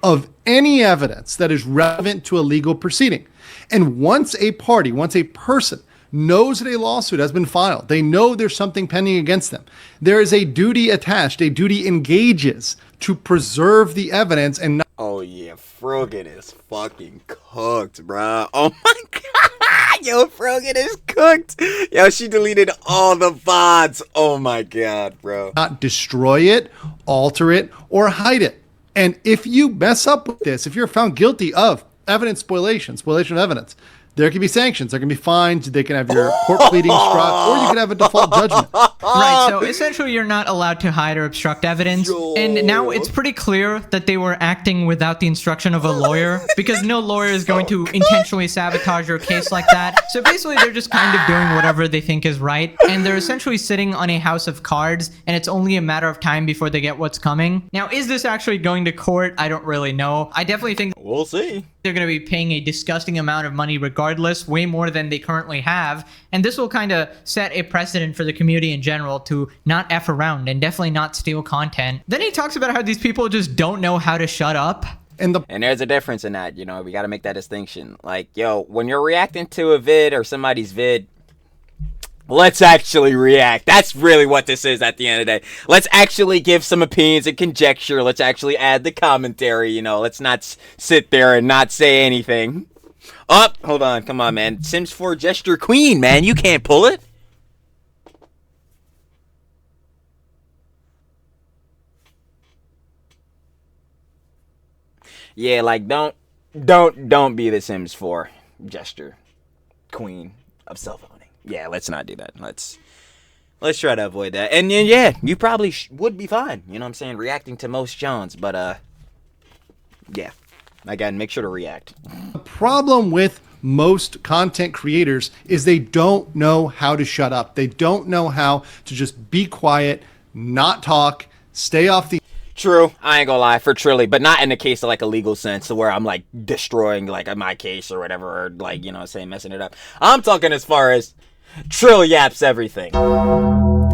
of any evidence that is relevant to a legal proceeding. And once a person knows that a lawsuit has been filed, they know there's something pending against them, there is a duty attached, a duty engages to preserve the evidence and not. Oh yeah, Frogan is fucking cooked, bro. Oh my god, yo, Frogan is cooked. Yo, she deleted all the VODs. Oh my god, bro. Not destroy it, alter it, or hide it. And if you mess up with this, if you're found guilty of evidence spoliation of evidence, there can be sanctions. There can be fines. They can have your court pleadings struck, or you can have a default judgment. Right, so essentially you're not allowed to hide or obstruct evidence. And now it's pretty clear that they were acting without the instruction of a lawyer, because no lawyer is going to intentionally sabotage your case like that. So basically they're just kind of doing whatever they think is right, and they're essentially sitting on a house of cards, and it's only a matter of time before they get what's coming. Now, is this actually going to court? I don't really know. I definitely think we'll see. They're going to be paying a disgusting amount of money regardless, way more than they currently have. And this will kind of set a precedent for the community in general to not F around and definitely not steal content. Then he talks about how these people just don't know how to shut up. And there's a difference in that, we got to make that distinction. Like, yo, when you're reacting to a vid or somebody's vid, let's actually react. That's really what this is at the end of the day. Let's actually give some opinions and conjecture. Let's actually add the commentary, Let's not sit there and not say anything. Oh, hold on. Come on, man. Sims 4 gesture queen, man. You can't pull it. Yeah, like, don't be the Sims 4 gesture queen of self-owning. Yeah, let's not do that. Let's try to avoid that. And yeah, you probably would be fine. You know what I'm saying? Reacting to most Jones, but yeah. Again, make sure to react. The problem with most content creators is they don't know how to shut up. They don't know how to just be quiet, not talk, stay off the. True, I ain't gonna lie, for Trilly, but not in the case of like a legal sense where I'm like destroying like my case or whatever, or like, messing it up. I'm talking as far as Trill yaps everything.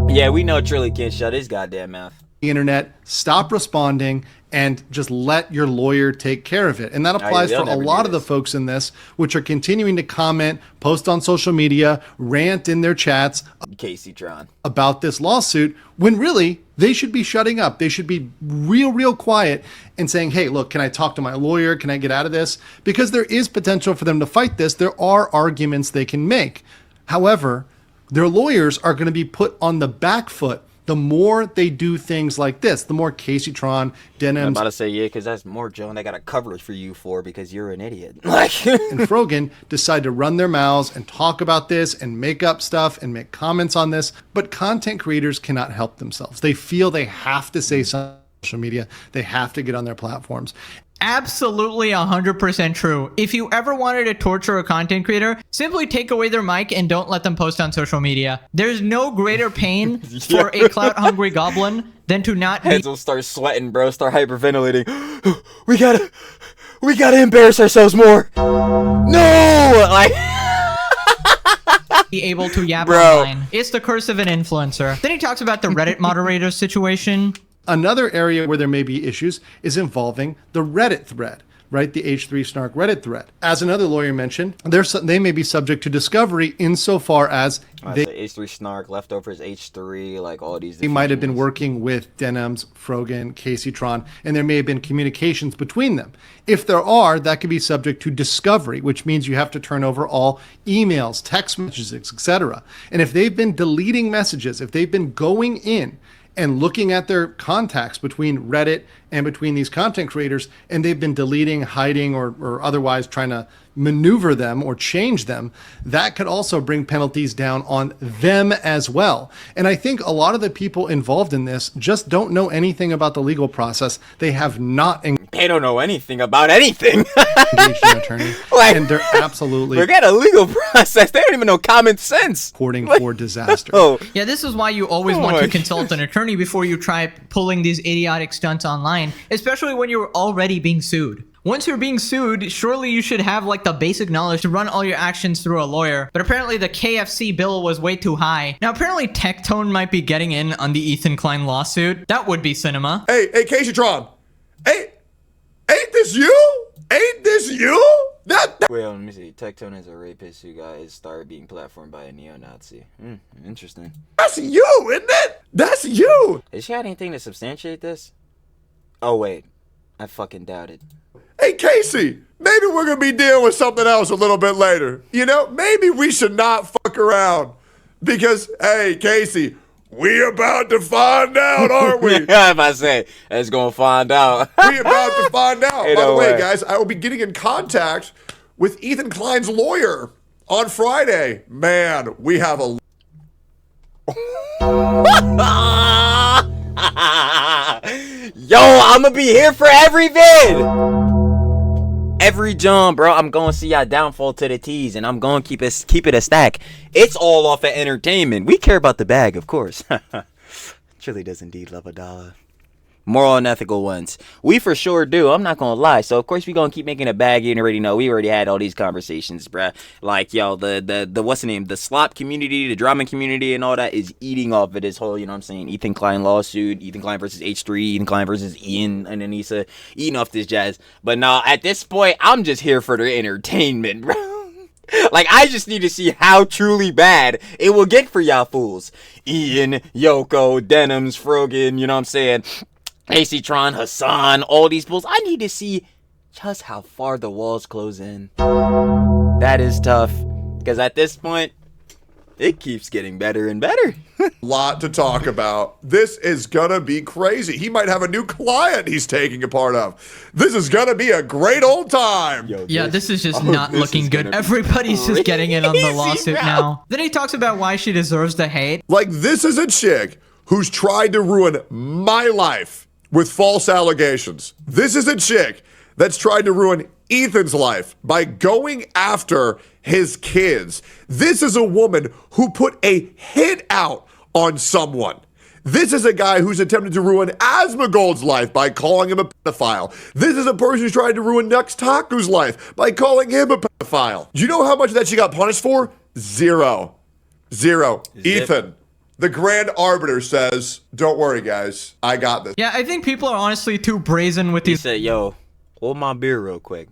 Yeah, we know Trilly can't shut his goddamn mouth. The internet, stop responding, and just let your lawyer take care of it. And that applies for a lot of the folks in this, which are continuing to comment, post on social media, rant in their chats Caseytron about this lawsuit, when really they should be shutting up. They should be real quiet and saying, hey, look, can I talk to my lawyer? Can I get out of this? Because there is potential for them to fight this. There are arguments they can make. However, their lawyers are going to be put on the back foot the more they do things like this, the more Kaceytron, Denims. I'm about to say, yeah, because that's more, Joan, they got a coverage for you for because you're an idiot. Like, and Frogan decide to run their mouths and talk about this and make up stuff and make comments on this. But content creators cannot help themselves. They feel they have to say something on social media. They have to get on their platforms. Absolutely 100% true. If you ever wanted to torture a content creator, simply take away their mic and don't let them post on social media. There's no greater pain for a clout-hungry goblin than to not be... Heads will start sweating, bro. Start hyperventilating. We gotta embarrass ourselves more. No! Like... be able to yap online. It's the curse of an influencer. Then he talks about the Reddit moderator situation. Another area where there may be issues is involving the Reddit thread, right? The H3 Snark Reddit thread. As another lawyer mentioned, they may be subject to discovery insofar as H3 Snark, leftovers H3, like all these. They might have been working with Denims, Frogan, Kaceytron, and there may have been communications between them. If there are, that could be subject to discovery, which means you have to turn over all emails, text messages, etc. And if they've been deleting messages, if they've been going in and looking at their contacts between Reddit and between these content creators, and they've been deleting, hiding, or otherwise trying to maneuver them or change them, that could also bring penalties down on them as well. And I think a lot of the people involved in this just don't know anything about the legal process. They have not they don't know anything about anything. engaged an attorney. And they're absolutely... Forget a legal process. They don't even know common sense. Reporting for disaster. Oh. Yeah, this is why you always want to consult an attorney before you try pulling these idiotic stunts online, especially when you're already being sued. Once you're being sued, surely you should have like the basic knowledge to run all your actions through a lawyer. But apparently the KFC bill was way too high. Now apparently Tectone might be getting in on the Ethan Klein lawsuit. That would be cinema. Hey, Kaceytron. Hey, ain't this you? Ain't this you? Wait, let me see. Tectone is a rapist who got his start being platformed by a neo-Nazi. Interesting. That's you, isn't it? That's you. Has she had anything to substantiate this? Oh, wait. I fucking doubt it. Hey, Casey, maybe we're going to be dealing with something else a little bit later. You know, maybe we should not fuck around. Because, hey, Casey, we about to find out, aren't we? Yeah, if I say, it's going to find out. We about to find out. Hey, By the no way, way. guys, I will be getting in contact with Ethan Klein's lawyer on Friday. Man, we have a... Yo, I'm gonna be here for every vid. Every jump, bro. I'm gonna see y'all downfall to the T's, and I'm gonna keep it a stack. It's all off of entertainment. We care about the bag, of course. Trilly does indeed love a dollar. Moral and ethical ones. We for sure do. I'm not gonna lie. So of course we gonna keep making a bag. You already know. We already had all these conversations, bruh. Like, yo, the what's the name? The slop community, the drama community, and all that is eating off of this whole, you know what I'm saying, Ethan Klein lawsuit, Ethan Klein versus H3, Ethan Klein versus Ian and Anisa, eating off this jazz. But now at this point, I'm just here for the entertainment, bro. Like, I just need to see how truly bad it will get for y'all fools. Ian, Yoko, Denims, Frogan, you know what I'm saying? Caseytron, Hassan, all these bulls. I need to see just how far the walls close in. That is tough. Because at this point, it keeps getting better and better. Lot to talk about. This is gonna be crazy. He might have a new client he's taking a part of. This is gonna be a great old time. Yo, Yeah, this is just not looking good. Everybody's just getting in on the lawsuit now. Then he talks about why she deserves the hate. Like, this is a chick who's tried to ruin my life with false allegations. This is a chick that's tried to ruin Ethan's life by going after his kids. This is a woman who put a hit out on someone. This is a guy who's attempted to ruin Asmongold's life by calling him a pedophile. This is a person who's tried to ruin Nuxtaku's life by calling him a pedophile. Do you know how much that she got punished for? Zero. Ethan, the grand arbiter says, don't worry, guys. I got this. Yeah, I think people are honestly too brazen with He these said, yo, hold my beer real quick.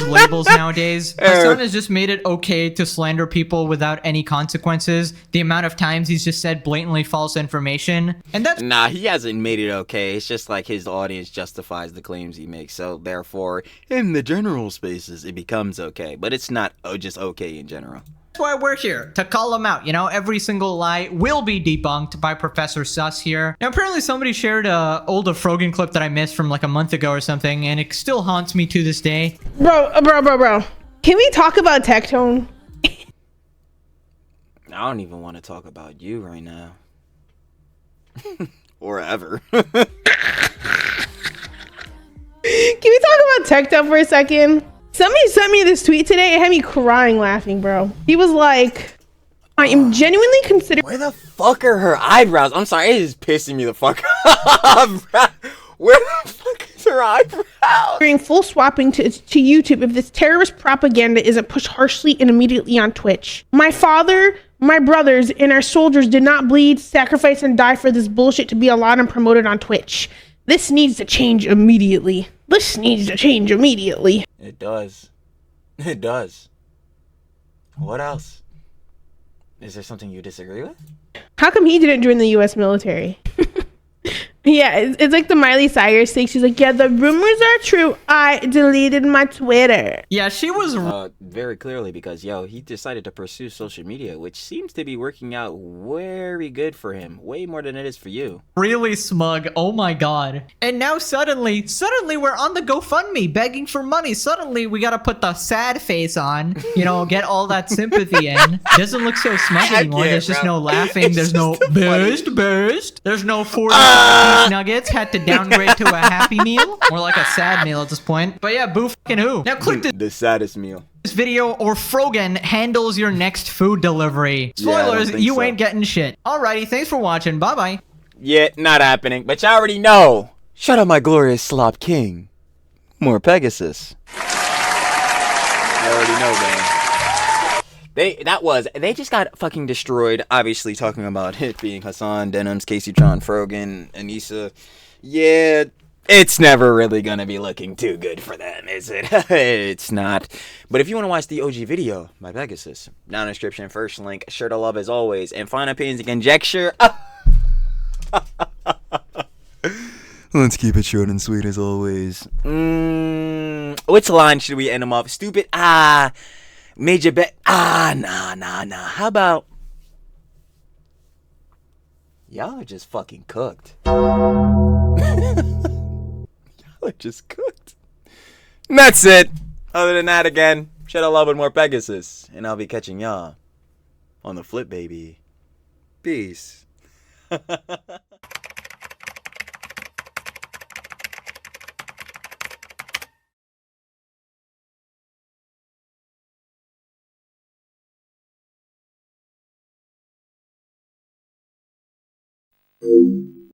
labels nowadays. Hassan has just made it okay to slander people without any consequences. The amount of times he's just said blatantly false information. And that's... Nah, he hasn't made it okay. It's just like his audience justifies the claims he makes. So therefore, in the general spaces, it becomes okay. But it's not just okay in general. That's why we're here, to call them out. You know, every single lie will be debunked by Professor Sus here. Now, apparently somebody shared a older Frogan clip that I missed from like a month ago or something, and it still haunts me to this day. Bro. Can we talk about Tectone? I don't even want to talk about you right now. Or ever. Can we talk about Tectone for a second? Somebody sent me this tweet today. It had me crying laughing, bro. He was like, I am genuinely considering... Where the fuck are her eyebrows? I'm sorry, it is pissing me the fuck off. Where the fuck is her eyebrows? Full swapping to YouTube if this terrorist propaganda isn't pushed harshly and immediately on Twitch. My father, my brothers, and our soldiers did not bleed, sacrifice, and die for this bullshit to be allowed and promoted on Twitch. This needs to change immediately. It does. It does. What else? Is there something you disagree with? How come he didn't join the U.S. military? Yeah, it's like the Miley Cyrus thing. She's like, yeah, the rumors are true. I deleted my Twitter. Yeah, she was... very clearly because, yo, he decided to pursue social media, which seems to be working out very good for him. Way more than it is for you. Really smug. Oh my god. And now suddenly we're on the GoFundMe begging for money. Suddenly we gotta put the sad face on, you know, get all that sympathy in. Doesn't look so smug anymore. There's just no laughing. There's no burst. There's no 40 nuggets. Had to downgrade to a happy meal. More like a sad meal at this point. But yeah, boo fucking who. Now click the saddest meal. This video or Frogan handles your next food delivery. Spoilers, you ain't getting shit. Alrighty, thanks for watching. Bye-bye. Yeah, not happening. But you already know. Shut up, my glorious slop king. more Pegasus. You already know, man. They just got fucking destroyed. Obviously, talking about it being Hassan, Denims, Kaceytron, Frogan, Anisa. Yeah, it's never really gonna be looking too good for them, is it? It's not. But if you want to watch the OG video by Pegasus, down in the description, first link, sure to love as always, and final opinions and conjecture. Let's keep it short and sweet as always. Which line should we end them off? Stupid. Major bet. Nah. How about y'all are just fucking cooked. Y'all are just cooked. And that's it. Other than that, again, should I love with more Pegasus, and I'll be catching y'all on the flip, baby. Peace.